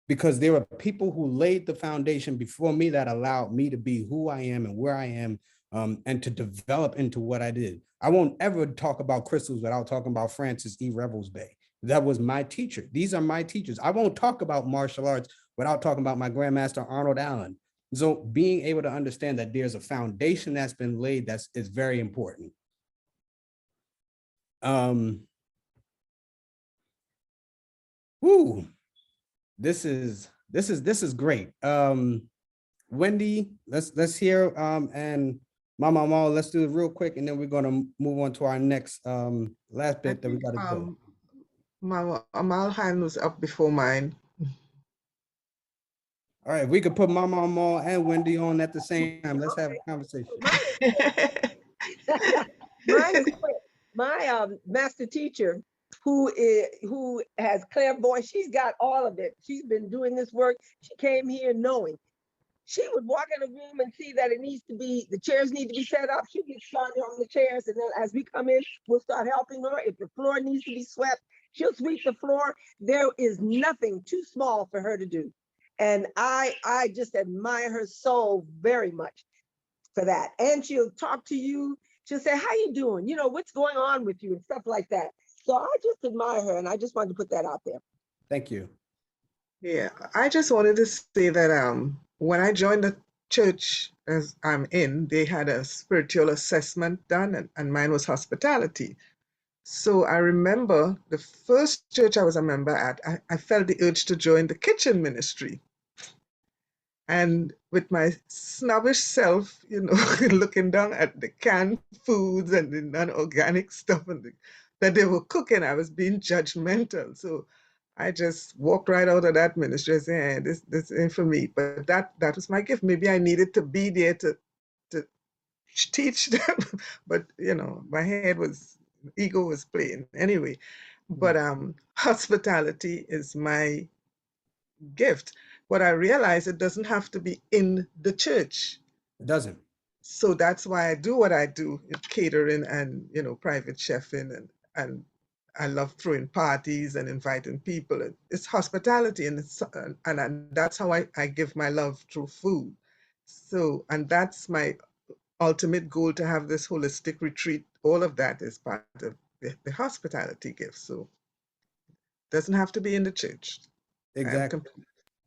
Because there are people who laid the foundation before me that allowed me to be who I am and where I am, and to develop into what I did. I won't ever talk about crystals without talking about Francis E. Revelsby. That was my teacher. These are my teachers. I won't talk about martial arts without talking about my Grandmaster Arnold Allen. So being able to understand that there's a foundation that's been laid is very important. This is great. Wendy, let's hear, and Mama Mo, let's do it real quick, and then we're going to move on to our next last bit that we got to do. Mama Amal's hand was up before mine. All right, if we could put Mama Mo and Wendy on at the same time, let's have a conversation. Mine is quick. My master teacher, who has clairvoyance, she's got all of it. She's been doing this work. She came here knowing. She would walk in a room and see that the chairs need to be set up. She'd get started on the chairs, and then as we come in, we'll start helping her. If the floor needs to be swept, she'll sweep the floor. There is nothing too small for her to do. And I just admire her so very much for that. And she'll talk to you. She'll say, how you doing? What's going on with you and stuff like that. So I just admire her, and I just wanted to put that out there. Thank you. Yeah, I just wanted to say that when I joined the church as I'm in, they had a spiritual assessment done, and mine was hospitality. So I remember the first church I was a member at, I felt the urge to join the kitchen ministry. And with my snobbish self, looking down at the canned foods and the non-organic stuff that they were cooking, I was being judgmental. So I just walked right out of that ministry and said, this ain't for me. But that was my gift. Maybe I needed to be there to teach them. But my ego was playing anyway. But hospitality is my gift. What I realized, it doesn't have to be in the church. It doesn't. So that's why I do what I do in catering and private chefing, and I love throwing parties and inviting people. It's hospitality, and that's how I give my love through food. So, and that's my ultimate goal, to have this holistic retreat. All of that is part of the hospitality gift. So it doesn't have to be in the church. Exactly.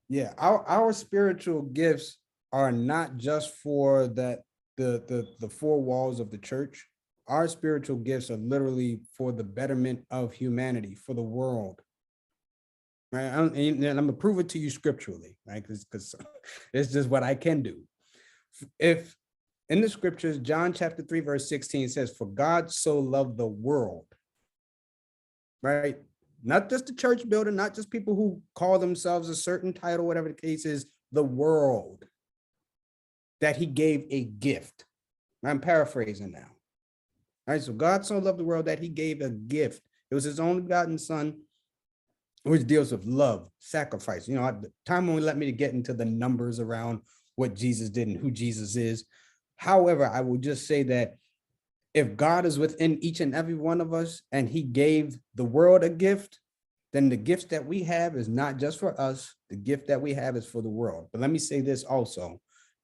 Yeah, our spiritual gifts are not just for the four walls of the church. Our spiritual gifts are literally for the betterment of humanity, for the world. Right? And I'm gonna prove it to you scripturally, right? Because it's just what I can do. If in the scriptures, John chapter 3, verse 16 says, "For God so loved the world," right? Not just the church building, not just people who call themselves a certain title, whatever the case is, the world, that he gave a gift. I'm paraphrasing now. All right, so God so loved the world that he gave a gift. It was his only begotten son, which deals with love, sacrifice. The time won't let me to get into the numbers around what Jesus did and who Jesus is. However, I will just say that if God is within each and every one of us and he gave the world a gift, then the gifts that we have is not just for us. The gift that we have is for the world. But let me say this also.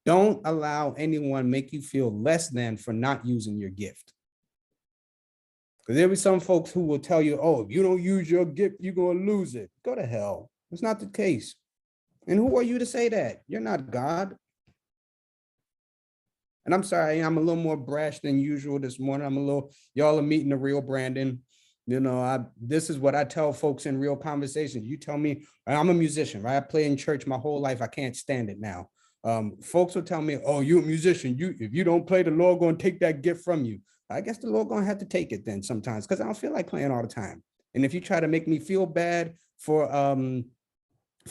Don't allow anyone make you feel less than for not using your gift. Because there'll be some folks who will tell you, oh, if you don't use your gift, you're going to lose it. Go to hell. It's not the case. And who are you to say that? You're not God. And I'm sorry, I'm a little more brash than usual this morning. Y'all are meeting the real Brandon. This is what I tell folks in real conversations. You tell me, I'm a musician, right? I play in church my whole life. I can't stand it now. Folks will tell me, oh, you're a musician. If you don't play, the Lord going to take that gift from you. I guess the Lord going to have to take it then sometimes, because I don't feel like playing all the time. And if you try to make me feel bad for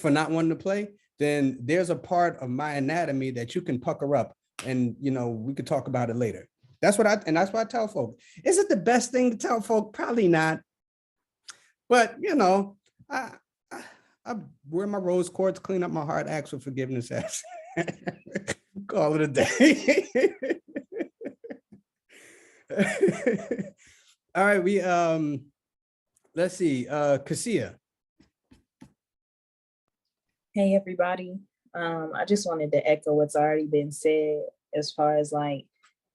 not wanting to play, then there's a part of my anatomy that you can pucker up. And we could talk about it later. That's what I tell folks. Is it the best thing to tell folk? Probably not. But I wear my rose quartz, clean up my heart, ask for forgiveness, call it a day. All right, we let's see, Cassia. Hey everybody. I just wanted to echo what's already been said as far as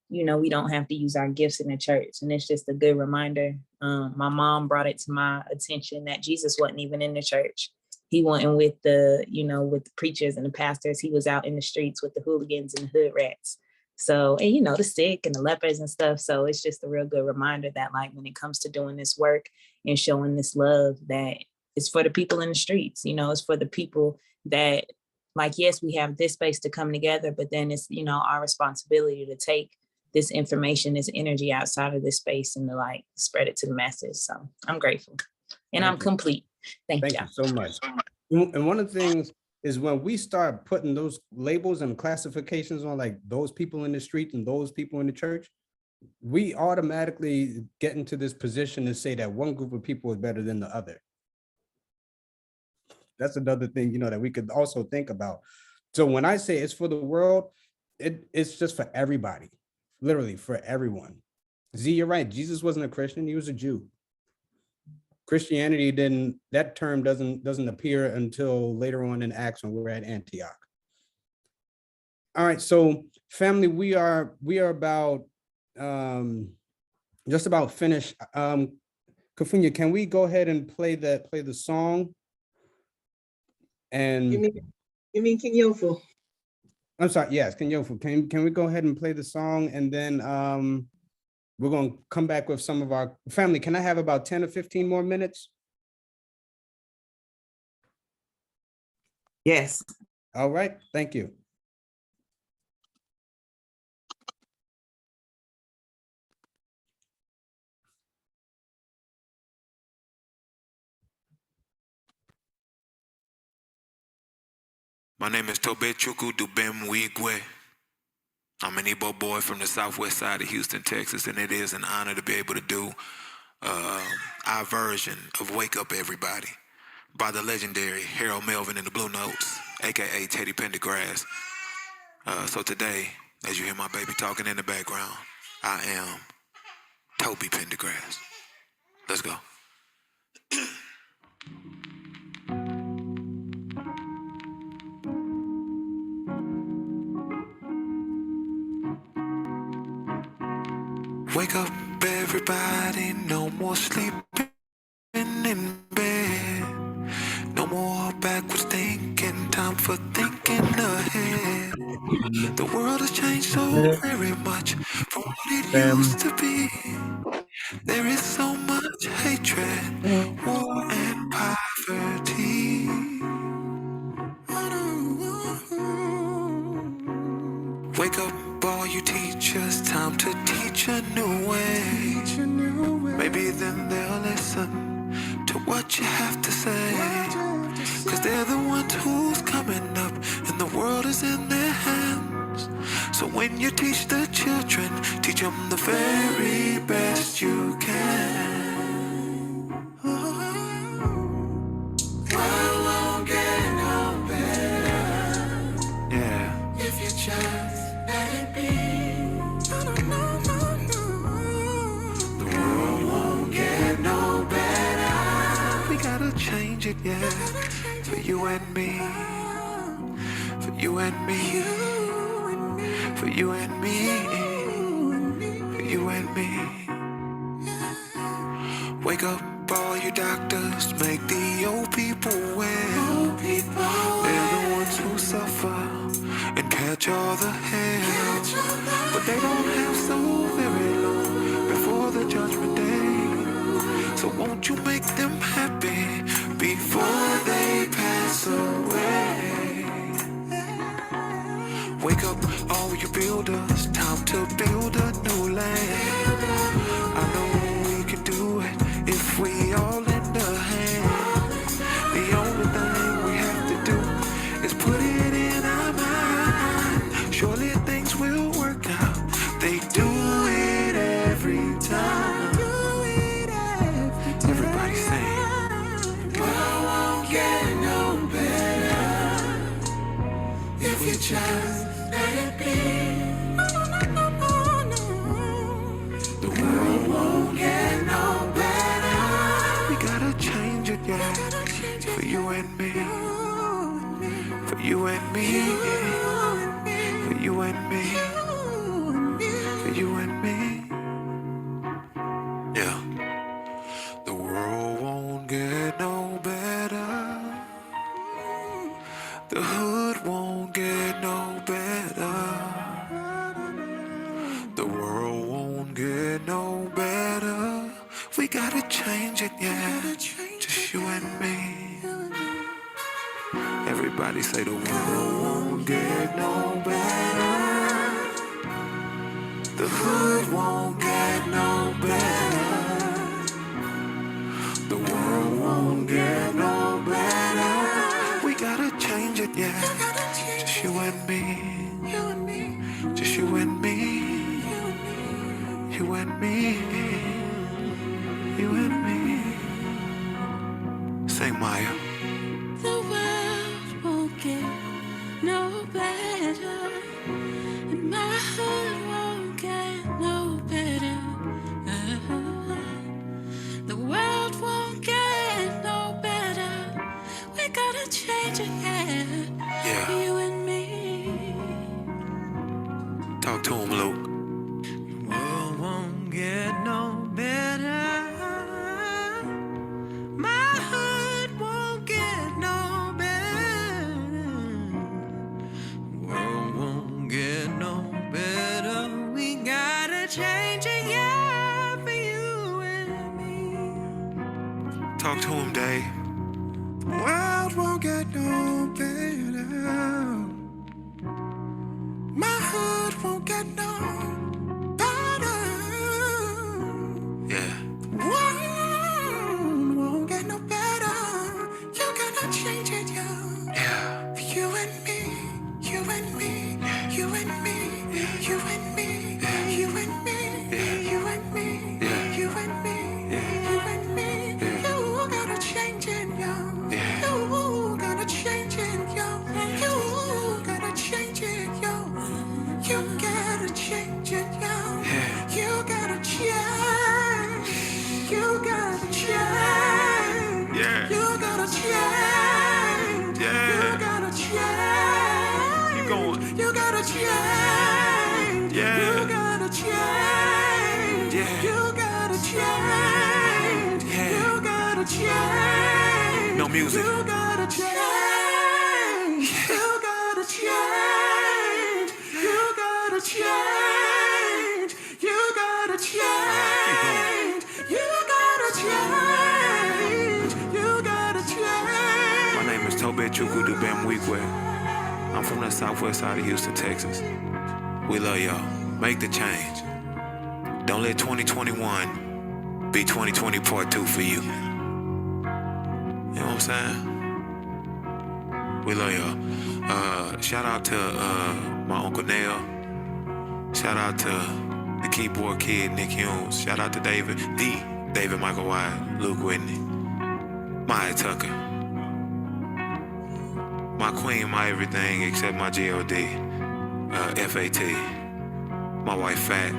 we don't have to use our gifts in the church. And it's just a good reminder. My mom brought it to my attention that Jesus wasn't even in the church. He wasn't with with the preachers and the pastors. He was out in the streets with the hooligans and the hood rats. So, and the sick and the lepers and stuff. So it's just a real good reminder that when it comes to doing this work and showing this love, that it's for the people in the streets, it's for the people that yes, we have this space to come together, but then it's, our responsibility to take this information, this energy outside of this space and to spread it to the masses. So I'm grateful and I'm complete. Thank you so much. And one of the things is when we start putting those labels and classifications on those people in the street and those people in the church, we automatically get into this position to say that one group of people is better than the other. That's another thing, that we could also think about. So when I say it's for the world, it's just for everybody, literally for everyone. Z, you're right. Jesus wasn't a Christian. He was a Jew. Christianity that term doesn't appear until later on in Acts when we're at Antioch. All right. So family, we are about just about finished. Kafunya, can we go ahead and play the song? And you mean King Yofu? I'm sorry. Yes, can we go ahead and play the song, and then we're going to come back with some of our family. Can I have about 10 or 15 more minutes? Yes. All right. Thank you. My name is Tobe Chukwu Dubem Wigwe. I'm an Igbo boy from the southwest side of Houston, Texas, and it is an honor to be able to do our version of Wake Up Everybody by the legendary Harold Melvin and the Blue Notes, aka Teddy Pendergrass. So today, as you hear my baby talking in the background, I am Toby Pendergrass. Let's go. Wake up, everybody, no more sleeping in bed. No more backwards thinking, time for thinking ahead. The world has changed so very much from what it used to be. There is so much hatred, war, and poverty. Wake up, all you teachers, time to teach a new way. Maybe then they'll listen to what you have to say. Cause they're the ones who's coming up, and the world is in their hands. So when you teach the children, teach them the very best you can. World won't get no better. Yeah. If you just let it be. The world won't get no better. We gotta change it, yeah. For you and me. For you and me. For you and me. For you and me. Wake up, all you doctors, make the old people well. They're the ones who suffer and catch all the hell. But they don't have so very long before the judgment day. So won't you make them happy before they pass away? Wake up, all you builders, time to build a new land. I know we can do it if we all lend a hand. The only thing we have to do is put it in our mind. Surely things will work out. They do it every time. Everybody sing. World won't get no better if you just let it be. The world won't get no better. We gotta change it, yeah. For you and me. For you and me. For you and me. For you and me. Yeah. The world won't get no better. The hood won't get no better. The world won't get no better. We gotta change it, yeah. Just you and me. Everybody say the world won't get no better. The hood won't get no better. The world won't get no better. We gotta change it, yeah. Just you and me. Just you and me. You and me. You and me. Sing Maya. The world won't get no better, and my hood won't get no better. The world won't get no better. We gotta change it, yeah. You and me. Talk to him, Luke. The world won't get no better. My hood won't Talk to him, Dave. The world won't get no better. My hood won't get no better. Yeah. The world won't get no better. You cannot change it, yo. Yeah. You and me, you and me, you and me, you and me, you and me, you and me, you and me, you and me. You gotta change it, yo. You gotta change it, yo. You gotta change it, yo. You gotta change it, yo. You gotta change. You gotta change. Yeah. You gotta change. Yeah. You gotta change. Keep going. You gotta change. Yeah. You gotta change. Yeah. You gotta change. Yeah. You gotta change. No music. You gotta change. You gotta change. You gotta change. You gotta change. You gotta change. You gotta change. My name is Tobe Chukwu Dubem Weekwe. I'm from the southwest side of Houston, Texas. We love y'all. Make the change. Don't let 2021 be 2020 part 2 for you. You know what I'm saying? We love y'all. Shout out to my Uncle Nell. Shout out to the keyboard kid, Nick Humes. Shout out to David Michael White, Luke Whitney, Maya Tucker. My queen, my everything except my G.O.D. FAT. My wife Fat.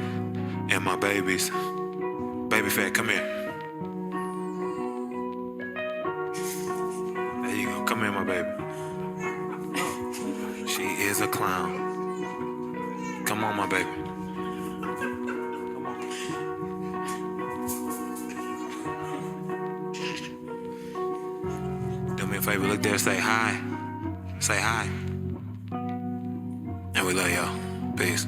And my babies. Baby Fat, come here. There you go. Come here, my baby. She is a clown. Come on, my baby. Come on. Do me a favor, look there, say hi. Say hi. And we love y'all. Peace.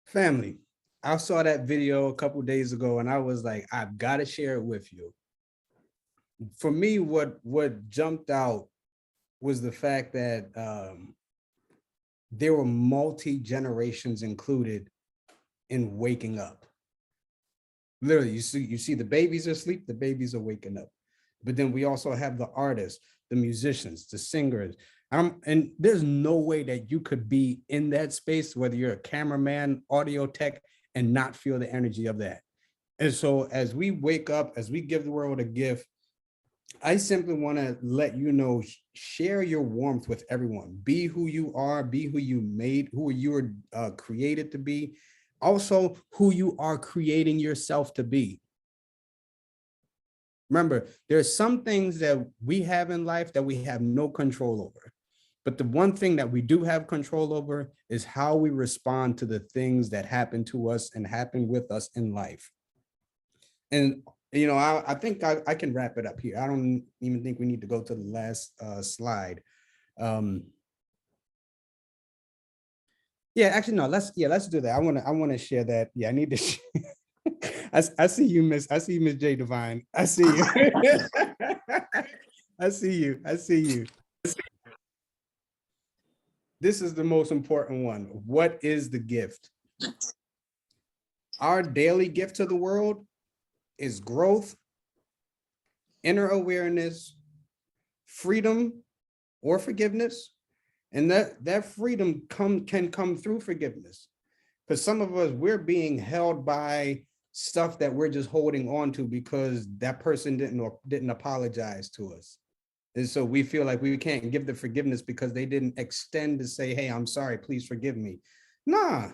Family, I saw that video a couple days ago and I was like, I've got to share it with you. For me, what jumped out was the fact that there were multi-generations included in waking up. Literally, you see the babies are asleep, the babies are waking up. But then we also have the artists, the musicians, the singers. And there's no way that you could be in that space, whether you're a cameraman, audio tech, and not feel the energy of that. And so as we wake up, as we give the world a gift, I simply want to let you know, share your warmth with everyone. Be who you are, be who you made, who you were created to be. Also, who you are creating yourself to be. Remember, there's some things that we have in life that we have no control over. But the one thing that we do have control over is how we respond to the things that happen to us and happen with us in life. And, you know, I think I can wrap it up here. I don't even think we need to go to the last slide. Yeah, actually, no, let's do that. I want to share that. Yeah, I need to. I see you, Miss J Divine. I see you. I see you. I see you. This is the most important one. What is the gift? Our daily gift to the world is growth, inner awareness, freedom, or forgiveness. And that freedom can come through forgiveness. Because some of us, we're being held by stuff that we're just holding on to because that person didn't apologize to us. And so we feel like we can't give the forgiveness because they didn't extend to say, hey, I'm sorry, please forgive me. Nah,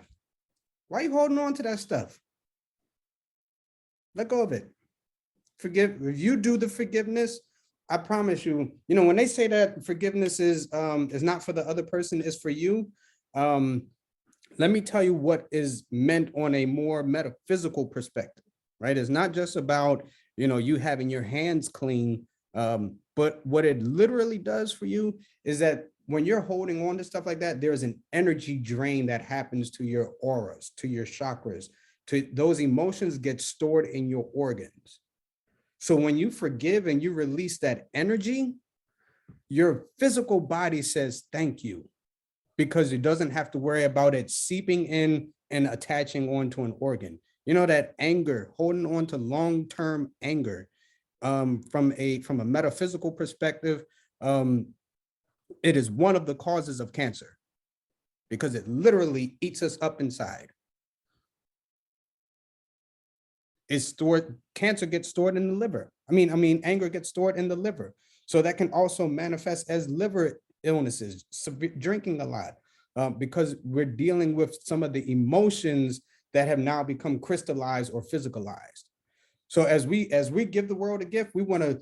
why are you holding on to that stuff? Let go of it. Forgive. If you do the forgiveness, I promise you, you know, when they say that forgiveness is not for the other person, it's for you. Let me tell you what is meant on a more metaphysical perspective, right? It's not just about, you know, you having your hands clean, but what it literally does for you is that when you're holding on to stuff like that, there's an energy drain that happens to your auras, to your chakras, to those emotions get stored in your organs. So when you forgive and you release that energy, your physical body says thank you, because it doesn't have to worry about it seeping in and attaching onto an organ. You know, that anger, holding on to long-term anger, from a metaphysical perspective, it is one of the causes of cancer, because it literally eats us up inside. It's stored, cancer gets stored in the liver. Anger gets stored in the liver. So that can also manifest as liver illnesses, drinking a lot, because we're dealing with some of the emotions that have now become crystallized or physicalized. So as we give the world a gift, we want to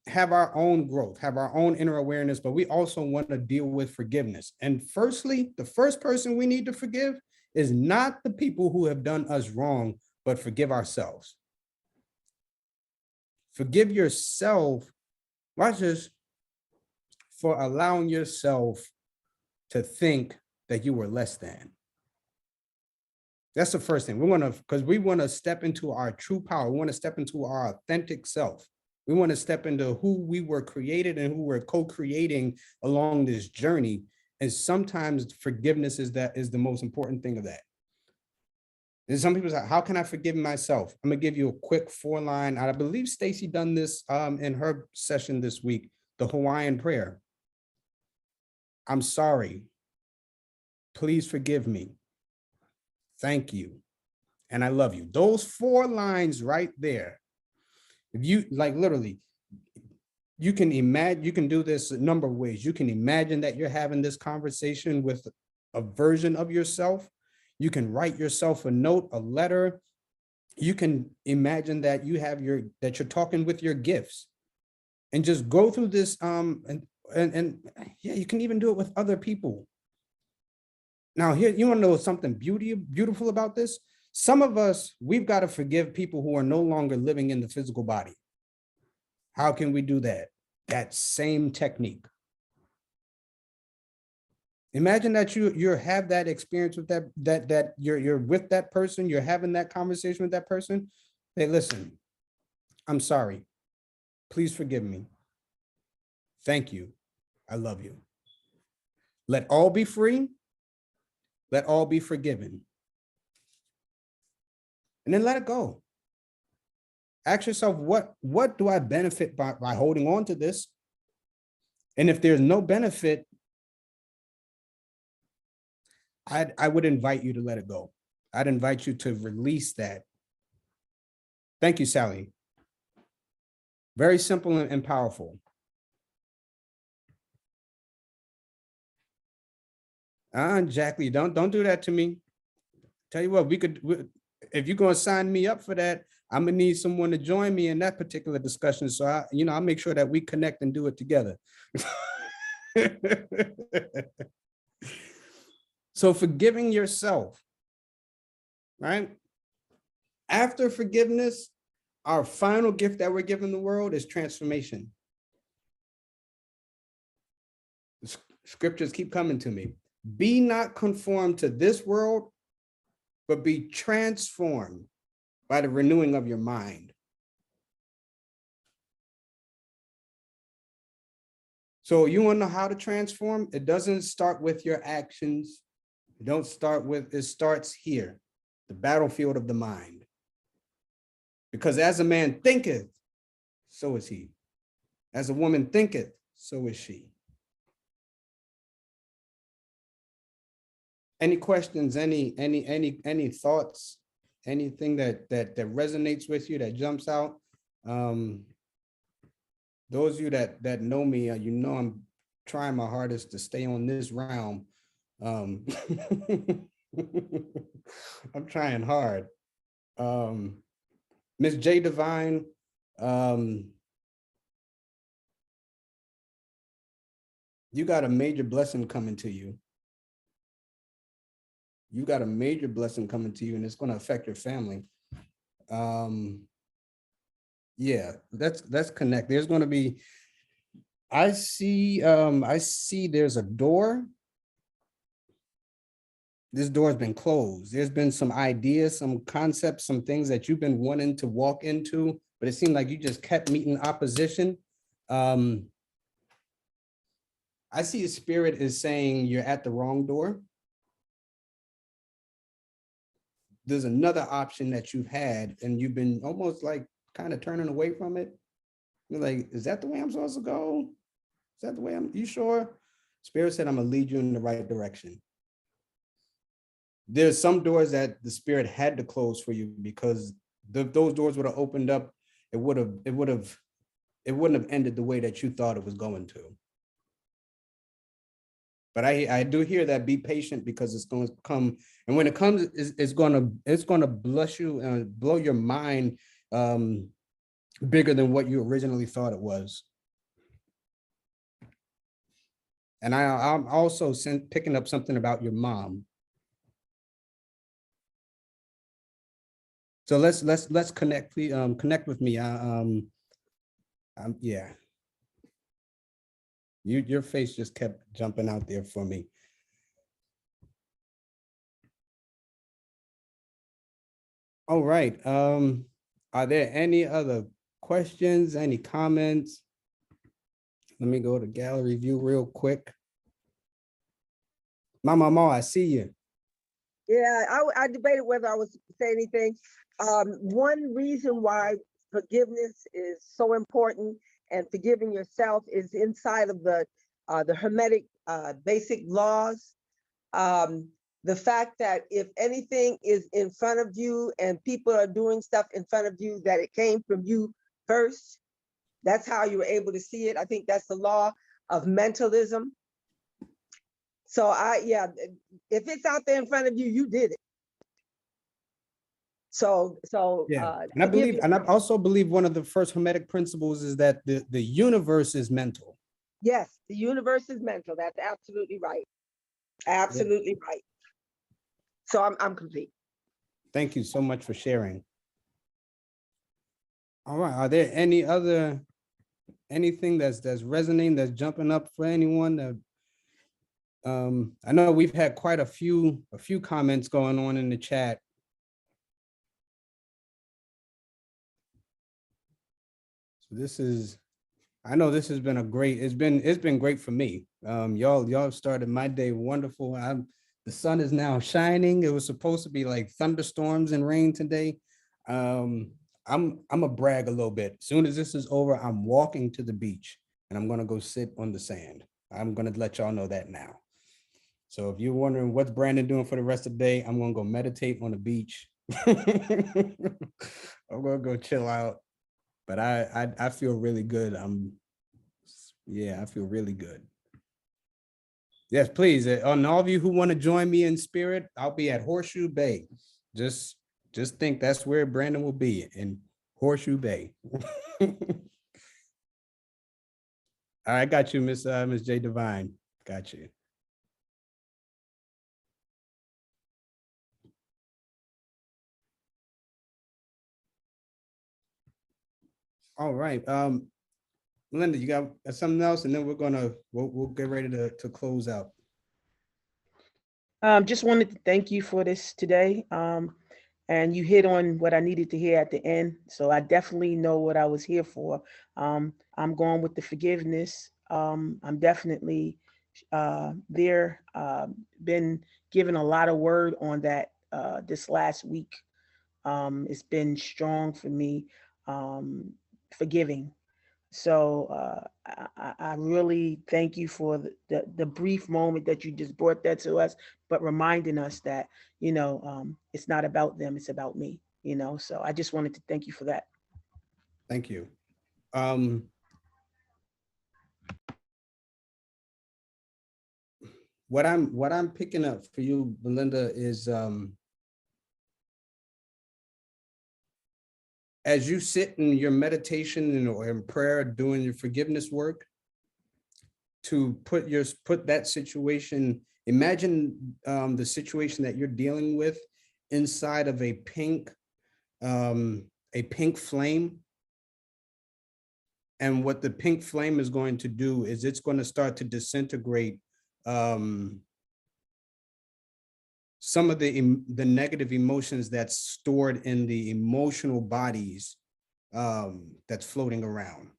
have our own growth, have our own inner awareness, but we also want to deal with forgiveness. And firstly, the first person we need to forgive is not the people who have done us wrong, but forgive ourselves. Forgive yourself, watch this, for allowing yourself to think that you were less than. That's the first thing. Because we want to step into our true power. We want to step into our authentic self. We want to step into who we were created and who we're co-creating along this journey. And sometimes forgiveness is the most important thing of that. And some people say, how can I forgive myself? I'm gonna give you a quick 4-line. I believe Stacy done this in her session this week, the Hawaiian prayer. I'm sorry. Please forgive me. Thank you. And I love you. Those 4 lines right there. If you literally, you can imagine, you can do this a number of ways. You can imagine that you're having this conversation with a version of yourself. You can write yourself a note, a letter. You can imagine that you're talking with your gifts, and just go through this. And yeah, you can even do it with other people. Now, here, you want to know something beautiful about this? Some of us, we've got to forgive people who are no longer living in the physical body. How can we do that? That same technique. Imagine that you have that experience with that you're with that person, you're having that conversation with that person. Hey, listen, I'm sorry. Please forgive me. Thank you. I love you. Let all be free. Let all be forgiven. And then let it go. Ask yourself, what do I benefit by holding on to this? And if there's no benefit, I would invite you to let it go. I'd invite you to release that. Thank you, Sally. Very simple and powerful. Jackie, don't do that to me. Tell you what, if you're going to sign me up for that, I'm gonna need someone to join me in that particular discussion. So I'll make sure that we connect and do it together. So forgiving yourself, right? After forgiveness, our final gift that we're giving the world is transformation. Scriptures keep coming to me. Be not conformed to this world, but be transformed by the renewing of your mind. So you want to know how to transform? It doesn't start with your actions. It starts here, the battlefield of the mind. Because as a man thinketh, so is he. As a woman thinketh, so is she. Any questions, any thoughts, anything that resonates with you, that jumps out? Those of you that know me, you know I'm trying my hardest to stay on this realm. I'm trying hard. Miss J Divine, you got a major blessing coming to you. You got a major blessing coming to you, and it's going to affect your family. Yeah, let's connect. There's going to be I see there's a door. This door has been closed. There's been some ideas, some concepts, some things that you've been wanting to walk into, but it seemed like you just kept meeting opposition. I see a spirit is saying you're at the wrong door. There's another option that you've had and you've been almost like kind of turning away from it. You're like, is that the way I'm supposed to go? Is that the way you sure? Spirit said, I'm gonna lead you in the right direction. There's some doors that the spirit had to close for you because those doors would have opened up. It wouldn't have ended the way that you thought it was going to. But I do hear that be patient because it's going to come. And when it comes, it's going to bless you and blow your mind bigger than what you originally thought it was. And I'm also picking up something about your mom. So let's connect. Please connect with me. Yeah. Your face just kept jumping out there for me. All right. Are there any other questions? Any comments? Let me go to gallery view real quick. Mama Ma, I see you. Yeah, I debated whether I was say anything. One reason why forgiveness is so important and forgiving yourself is inside of the Hermetic basic laws. The fact that if anything is in front of you and people are doing stuff in front of you, that it came from you first. That's how you were able to see it. I think that's the law of mentalism. So if it's out there in front of you, you did it. So yeah, and I also believe one of the first Hermetic principles is that the universe is mental. Yes, the universe is mental. That's absolutely right. Absolutely right. So I'm complete. Thank you so much for sharing. All right, are there anything that's resonating, that's jumping up for anyone? That I know we've had quite a few comments going on in the chat. So I know this has been it's been great for me. Y'all started my day wonderful. The sun is now shining. It was supposed to be like thunderstorms and rain today. I'm gonna brag a little bit. As soon as this is over, I'm walking to the beach and I'm gonna go sit on the sand. I'm gonna let y'all know that now. So if you're wondering what's Brandon doing for the rest of the day, I'm gonna go meditate on the beach. I'm gonna go chill out. But I feel really good. I feel really good. Yes, please. And all of you who want to join me in spirit, I'll be at Horseshoe Bay. Just think that's where Brandon will be, in Horseshoe Bay. All right, got you, Miss J Divine. Got you. All right. Melinda, you got something else, and then we'll get ready to close out. Just wanted to thank you for this today. And you hit on what I needed to hear at the end. So I definitely know what I was here for. I'm going with the forgiveness. I'm definitely there. Been given a lot of word on that this last week. It's been strong for me, forgiving. So I really thank you for the brief moment that you just brought that to us, but reminding us that, it's not about them, it's about me, so I just wanted to thank you for that. Thank you. What I'm picking up for you, Belinda, is as you sit in your meditation or in prayer doing your forgiveness work, to put that situation, imagine the situation that you're dealing with inside of a pink flame. And what the pink flame is going to do is it's going to start to disintegrate some of the negative emotions that's stored in the emotional bodies that's floating around.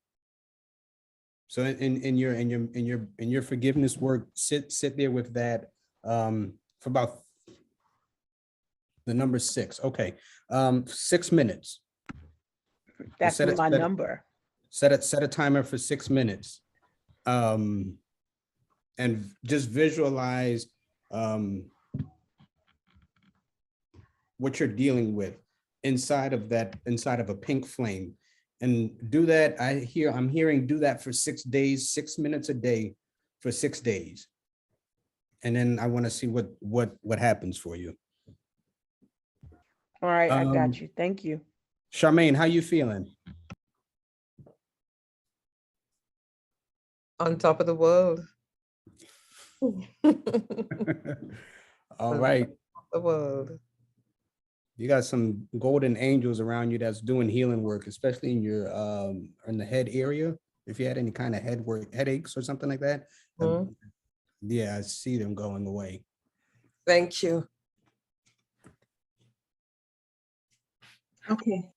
So in your forgiveness work, sit there with that for about the number 6. Okay, 6 minutes. That's my number. Set a timer for 6 minutes, and just visualize what you're dealing with inside of a pink flame, and do that. I'm hearing do that for 6 days, 6 minutes a day for 6 days, and then I want to see what happens for you. All right, I got you. Thank you. Charmaine, how you feeling? On top of the world. All right. The world. You got some golden angels around you that's doing healing work, especially in your in the head area. If you had any kind of headaches or something like that, yeah, I see them going away. Thank you. Okay.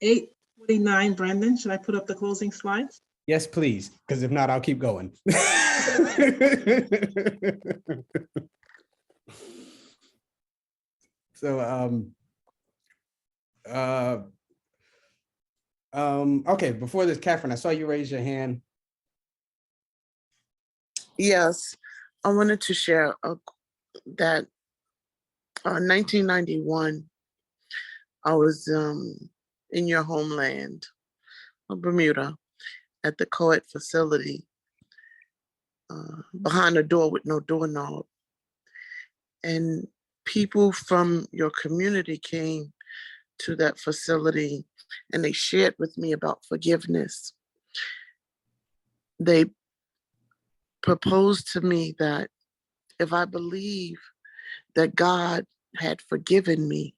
8:49, Brandon, should I put up the closing slides? Yes, please, because if not, I'll keep going. So, okay, before this, Catherine, I saw you raise your hand. Yes, I wanted to share that 1991, I was in your homeland of Bermuda at the co-ed facility behind a door with no doorknob. And people from your community came to that facility and they shared with me about forgiveness. They proposed to me that if I believe that God had forgiven me,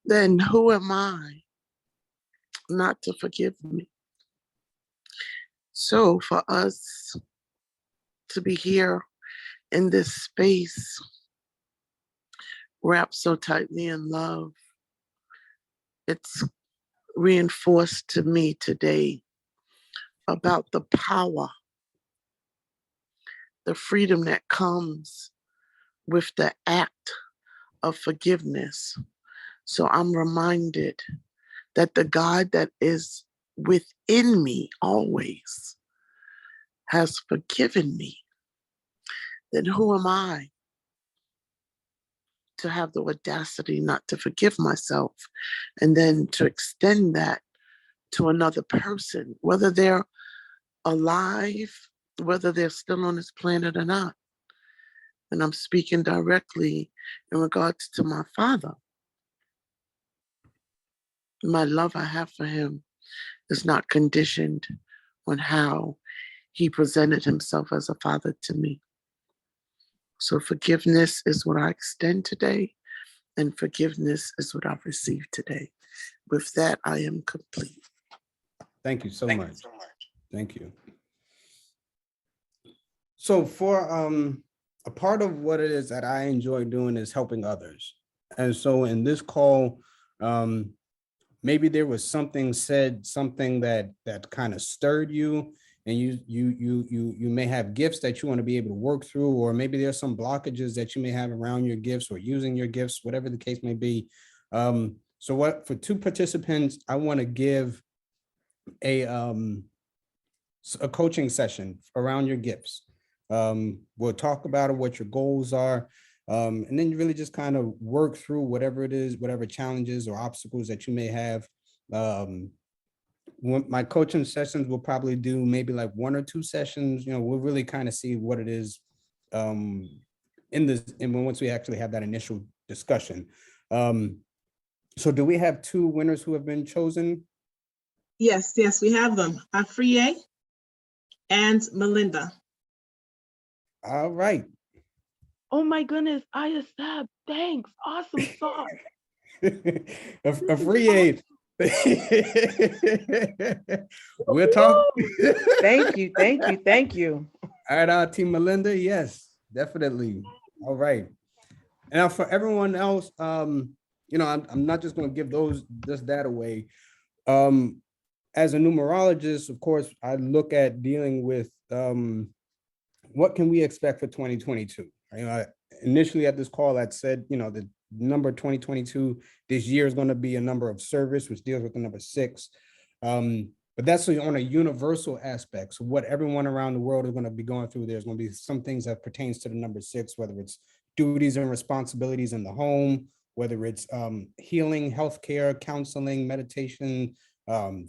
then who am I not to forgive me? So for us to be here in this space, wrapped so tightly in love, it's reinforced to me today about the power, the freedom that comes with the act of forgiveness. So I'm reminded that the God that is within me always has forgiven me. Then who am I to have the audacity not to forgive myself and then to extend that to another person, whether they're alive, whether they're still on this planet or not? And I'm speaking directly in regards to my father. My love I have for him is not conditioned on how he presented himself as a father to me. So forgiveness is what I extend today, and forgiveness is what I've received today. With that, I am complete. Thank you so much. Thank you. So for a part of what it is that I enjoy doing is helping others. And so in this call, maybe there was something said, something that kind of stirred you, and you may have gifts that you want to be able to work through, or maybe there's some blockages that you may have around your gifts or using your gifts, whatever the case may be. So for 2 participants, I want to give a coaching session around your gifts. We'll talk about what your goals are, and then you really just kind of work through whatever it is, whatever challenges or obstacles that you may have. My coaching sessions will probably do maybe like 1 or 2 sessions. We'll really kind of see what it is and once we actually have that initial discussion. So do we have 2 winners who have been chosen? Yes, we have them. Afriye and Melinda. All right. Oh my goodness, I accept. Thanks. Awesome song. Afriye, We'll talk. Thank you, thank you, thank you. All right, Team Melinda. Yes, definitely. All right. And now for everyone else, I'm not just going to give that away. As a numerologist, of course, I look at dealing with what can we expect for 2022. Initially at this call, I'd said, the number 2022 this year is going to be a number of service, which deals with the number 6. But that's on a universal aspect. So what everyone around the world is going to be going through, there's going to be some things that pertains to the number 6, whether it's duties and responsibilities in the home, whether it's healing, healthcare, counseling, meditation,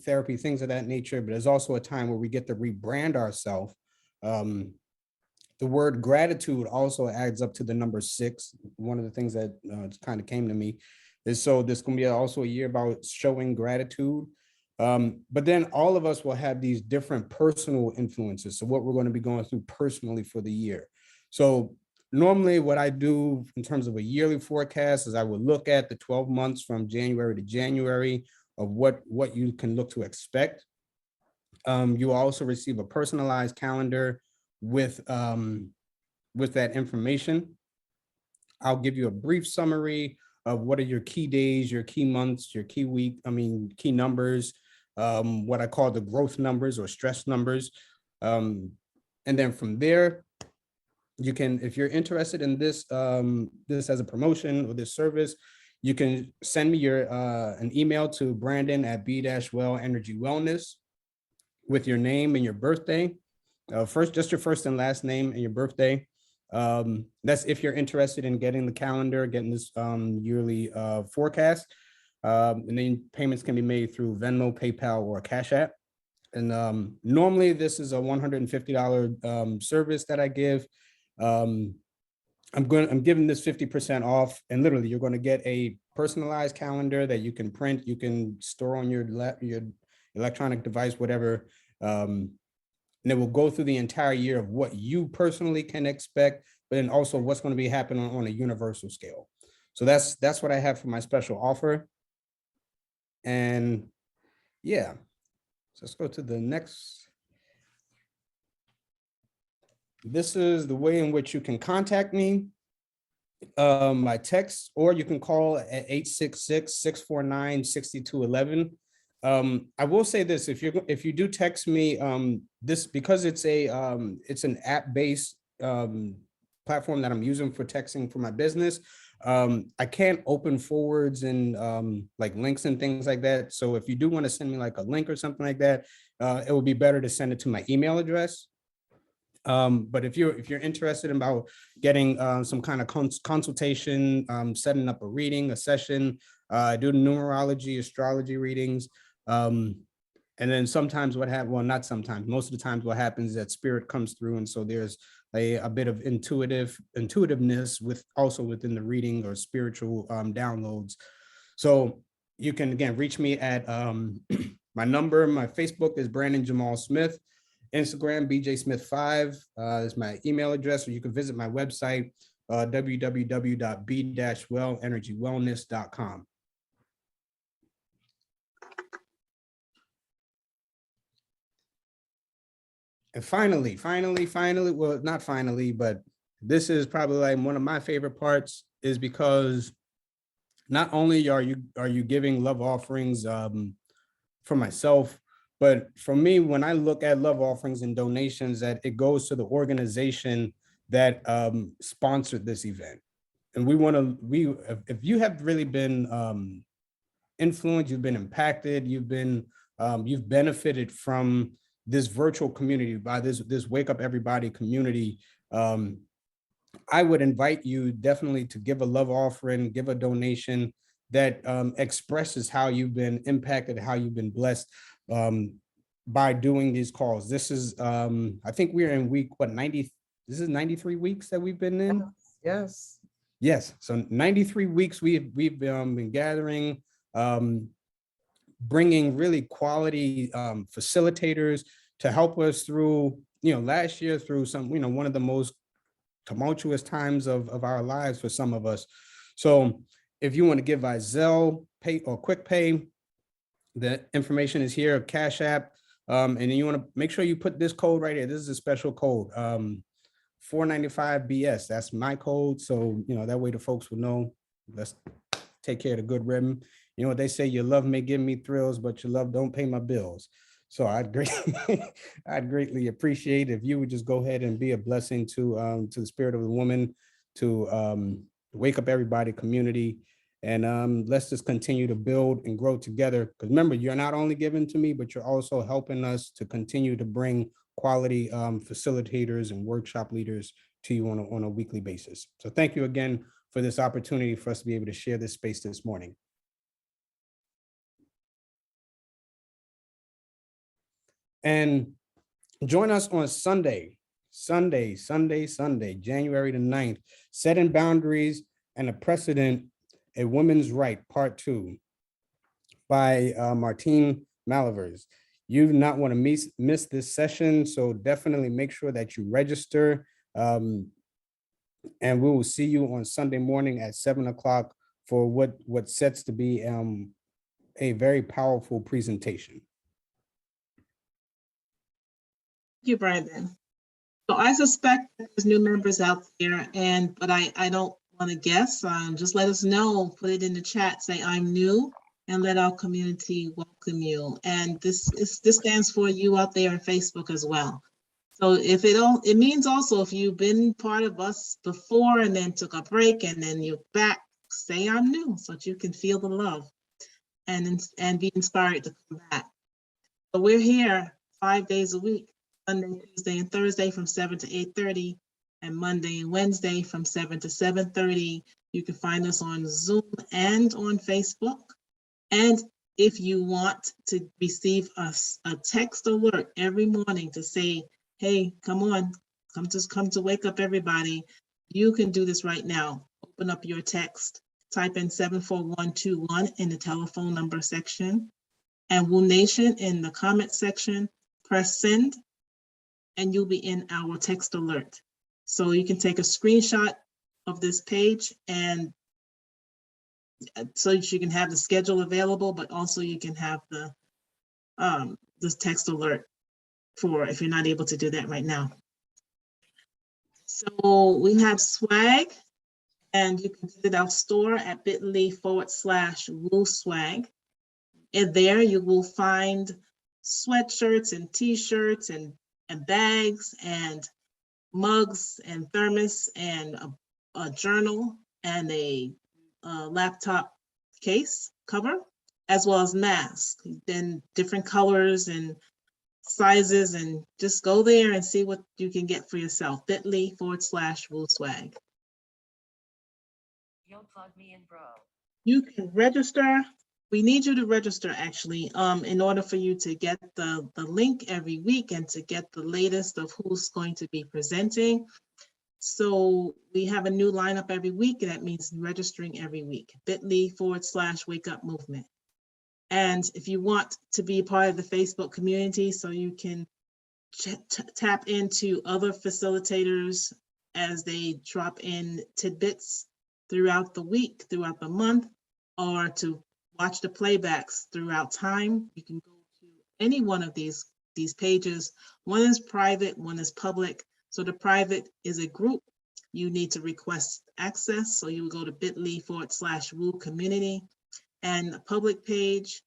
therapy, things of that nature. But there's also a time where we get to rebrand ourselves. The word gratitude also adds up to the number 6. One of the things that kind of came to me is, so this can be also a year about showing gratitude. But then all of us will have these different personal influences. So what we're going to be going through personally for the year. So normally what I do in terms of a yearly forecast is I would look at the 12 months from January to January of what you can look to expect. You will also receive a personalized calendar with that information. I'll give you a brief summary of what are your key days, your key months, your key key numbers, what I call the growth numbers or stress numbers. And then from there, you can, if you're interested in this as a promotion or this service, you can send me an email to Brandon@B-Well Energy Wellness with your name and your birthday. First, just your first and last name and your birthday. That's if you're interested in getting the calendar, getting this yearly forecast. And then payments can be made through Venmo, PayPal, or Cash App. And normally this is a $150 service that I give. I'm giving this 50% off, and literally you're going to get a personalized calendar that you can print, you can store on your electronic device, whatever. And it will go through the entire year of what you personally can expect, but then also what's going to be happening on a universal scale. So that's what I have for my special offer. And yeah, so let's go to the next. This is the way in which you can contact me. My text, or you can call at 866-649-6211. I will say this: if you do text me, this, because it's an app-based platform that I'm using for texting for my business. I can't open forwards and like links and things like that. So if you do want to send me like a link or something like that, it would be better to send it to my email address. But if you're interested about getting some kind of consultation, setting up a reading, a session, I do numerology, astrology readings. And then sometimes not sometimes, most of the times what happens is that spirit comes through. And so there's a bit of intuitiveness within the reading or spiritual downloads. So you can, again, reach me at my number. My Facebook is Brandon Jamal Smith. Instagram, BJSmith5 is my email address, or you can visit my website, www.b-wellenergywellness.com. And finally, well, not finally, but this is probably like one of my favorite parts, is because not only are you giving love offerings for myself, but for me, when I look at love offerings and donations, that it goes to the organization that sponsored this event. And if you have really been influenced, you've been impacted, you've benefited from this virtual community, by this Wake Up Everybody community, I would invite you definitely to give a love offering, give a donation that expresses how you've been impacted, how you've been blessed by doing these calls. This is, I think we're in week, 90? This is 93 weeks that we've been in? Yes. Yes, so 93 weeks we've been gathering, bringing really quality facilitators to help us through, last year through some, one of the most tumultuous times of our lives for some of us. So if you want to give by Zelle, pay or quick pay, The information is here, Cash App. And then you want to make sure you put this code right here. This is a special code, 495 BS. That's my code. So, that way the folks will know, let's take care of the good ribbon. You know what they say, your love may give me thrills, but your love don't pay my bills. So I'd greatly appreciate if you would just go ahead and be a blessing to the spirit of the woman, to wake up everybody community. And let's just continue to build and grow together. Because remember, you're not only giving to me, but you're also helping us to continue to bring quality facilitators and workshop leaders to you on a weekly basis. So thank you again for this opportunity for us to be able to share this space this morning. And join us on Sunday, January the 9th, Setting Boundaries and a Precedent, A Woman's Right, Part 2 by Martine Malavers. You do not want to miss this session, so definitely make sure that you register. And we will see you on Sunday morning at 7 o'clock for what sets to be a very powerful presentation. Thank you, Brandon. So I suspect there's new members out there, but I don't want to guess. Just let us know, put it in the chat, say I'm new, and let our community welcome you. And this stands for you out there on Facebook as well. So if it means also if you've been part of us before and then took a break and then you're back, say I'm new so that you can feel the love and be inspired to come back. So we're here 5 days a week, Monday, Tuesday, and Thursday from 7 to 8:30, and Monday and Wednesday from 7 to 7:30. You can find us on Zoom and on Facebook. And if you want to receive a text alert every morning to say, hey, come on, come to wake up everybody, you can do this right now. Open up your text, type in 74121 in the telephone number section, and Woo Nation in the comment section, press send, and you'll be in our text alert. So you can take a screenshot of this page, and so you can have the schedule available, but also you can have the text alert for if you're not able to do that right now. So we have swag, and you can visit our store at bit.ly/Woo Swag. And there you will find sweatshirts and t-shirts and bags and mugs and thermos and a journal and a laptop case cover, as well as masks in different colors and sizes, and just go there and see what you can get for yourself. bit.ly/Woo Swag. You'll plug me in, bro. You can register. We need you to register actually, in order for you to get the link every week and to get the latest of who's going to be presenting. So we have a new lineup every week. That means registering every week. bit.ly/Wake Up Movement. And if you want to be part of the Facebook community, so you can tap into other facilitators as they drop in tidbits throughout the week, throughout the month, or to watch the playbacks throughout time, you can go to any one of these pages. One is private, one is public. So the private is a group. You need to request access. So you will go to bit.ly/Woo Community, and the public page,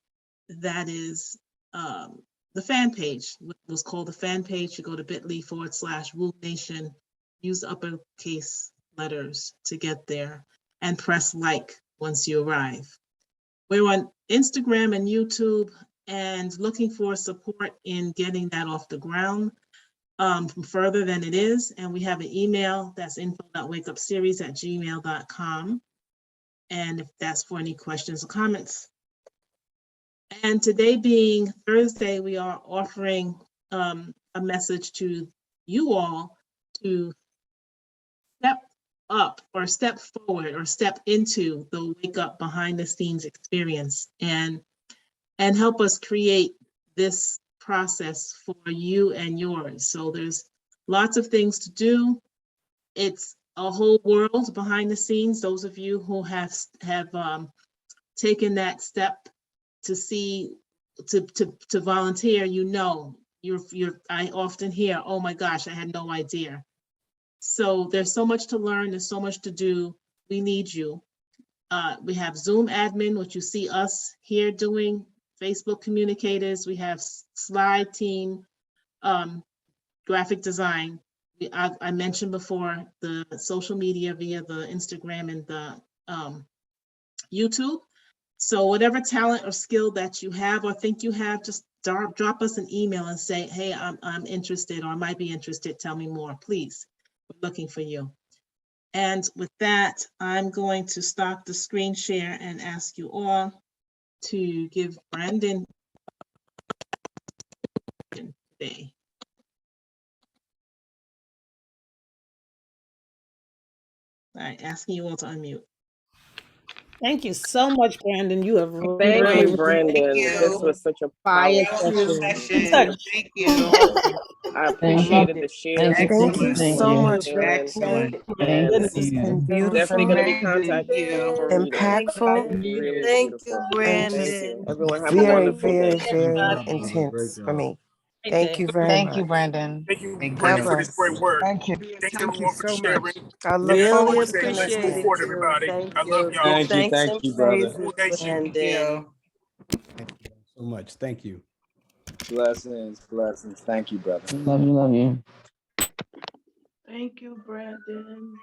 that is the fan page, what was called the fan page. You go to bit.ly/Woo Nation, use uppercase letters to get there, and press like once you arrive. We're on Instagram and YouTube and looking for support in getting that off the ground further than it is. And we have an email that's info.wakeupseries@gmail.com. And if that's for any questions or comments. And today being Thursday, we are offering a message to you all to step up or step forward or step into the Wake Up behind the scenes experience and help us create this process for you and yours. So there's lots of things to do. It's a whole world behind the scenes. Those of you who have taken that step to see to volunteer, you know, I often hear, oh my gosh, I had no idea. So there's so much to learn, there's so much to do. We need you. We have Zoom admin, which you see us here doing, Facebook communicators, we have slide team, graphic design. I mentioned before the social media via the Instagram and the YouTube. So whatever talent or skill that you have or think you have, just drop us an email and say, hey, I'm interested or I might be interested. Tell me more, please. We're looking for you. And with that, I'm going to stop the screen share and ask you all to give Brandon today. All right, asking you all to unmute. Thank you so much, Brandon. You have Thank really, you, Brandon. This was such a fire powerful session. Thank you. I appreciated the share. Thank you so much, Excellent. Brandon. And This has been definitely going to be beautiful, contacting you for reading. impactful, Really Thank you, beautiful. and Thank just you. Everyone have a very, wonderful very, day. very intense for me. Thank you very Thank much. you, Brandon. Thank you, God Brandon, for this bless. great work. Thank you. Thanks everyone for sharing. I look Really forward to the Let's next appreciate move it one. forward, too. everybody. Thank I love you. y'all. Thanks and brother. praises, Nation. Brandon. Thank you so much. Thank you. Blessings, blessings. Thank you, brother. Love you, love you. Thank you, Brandon.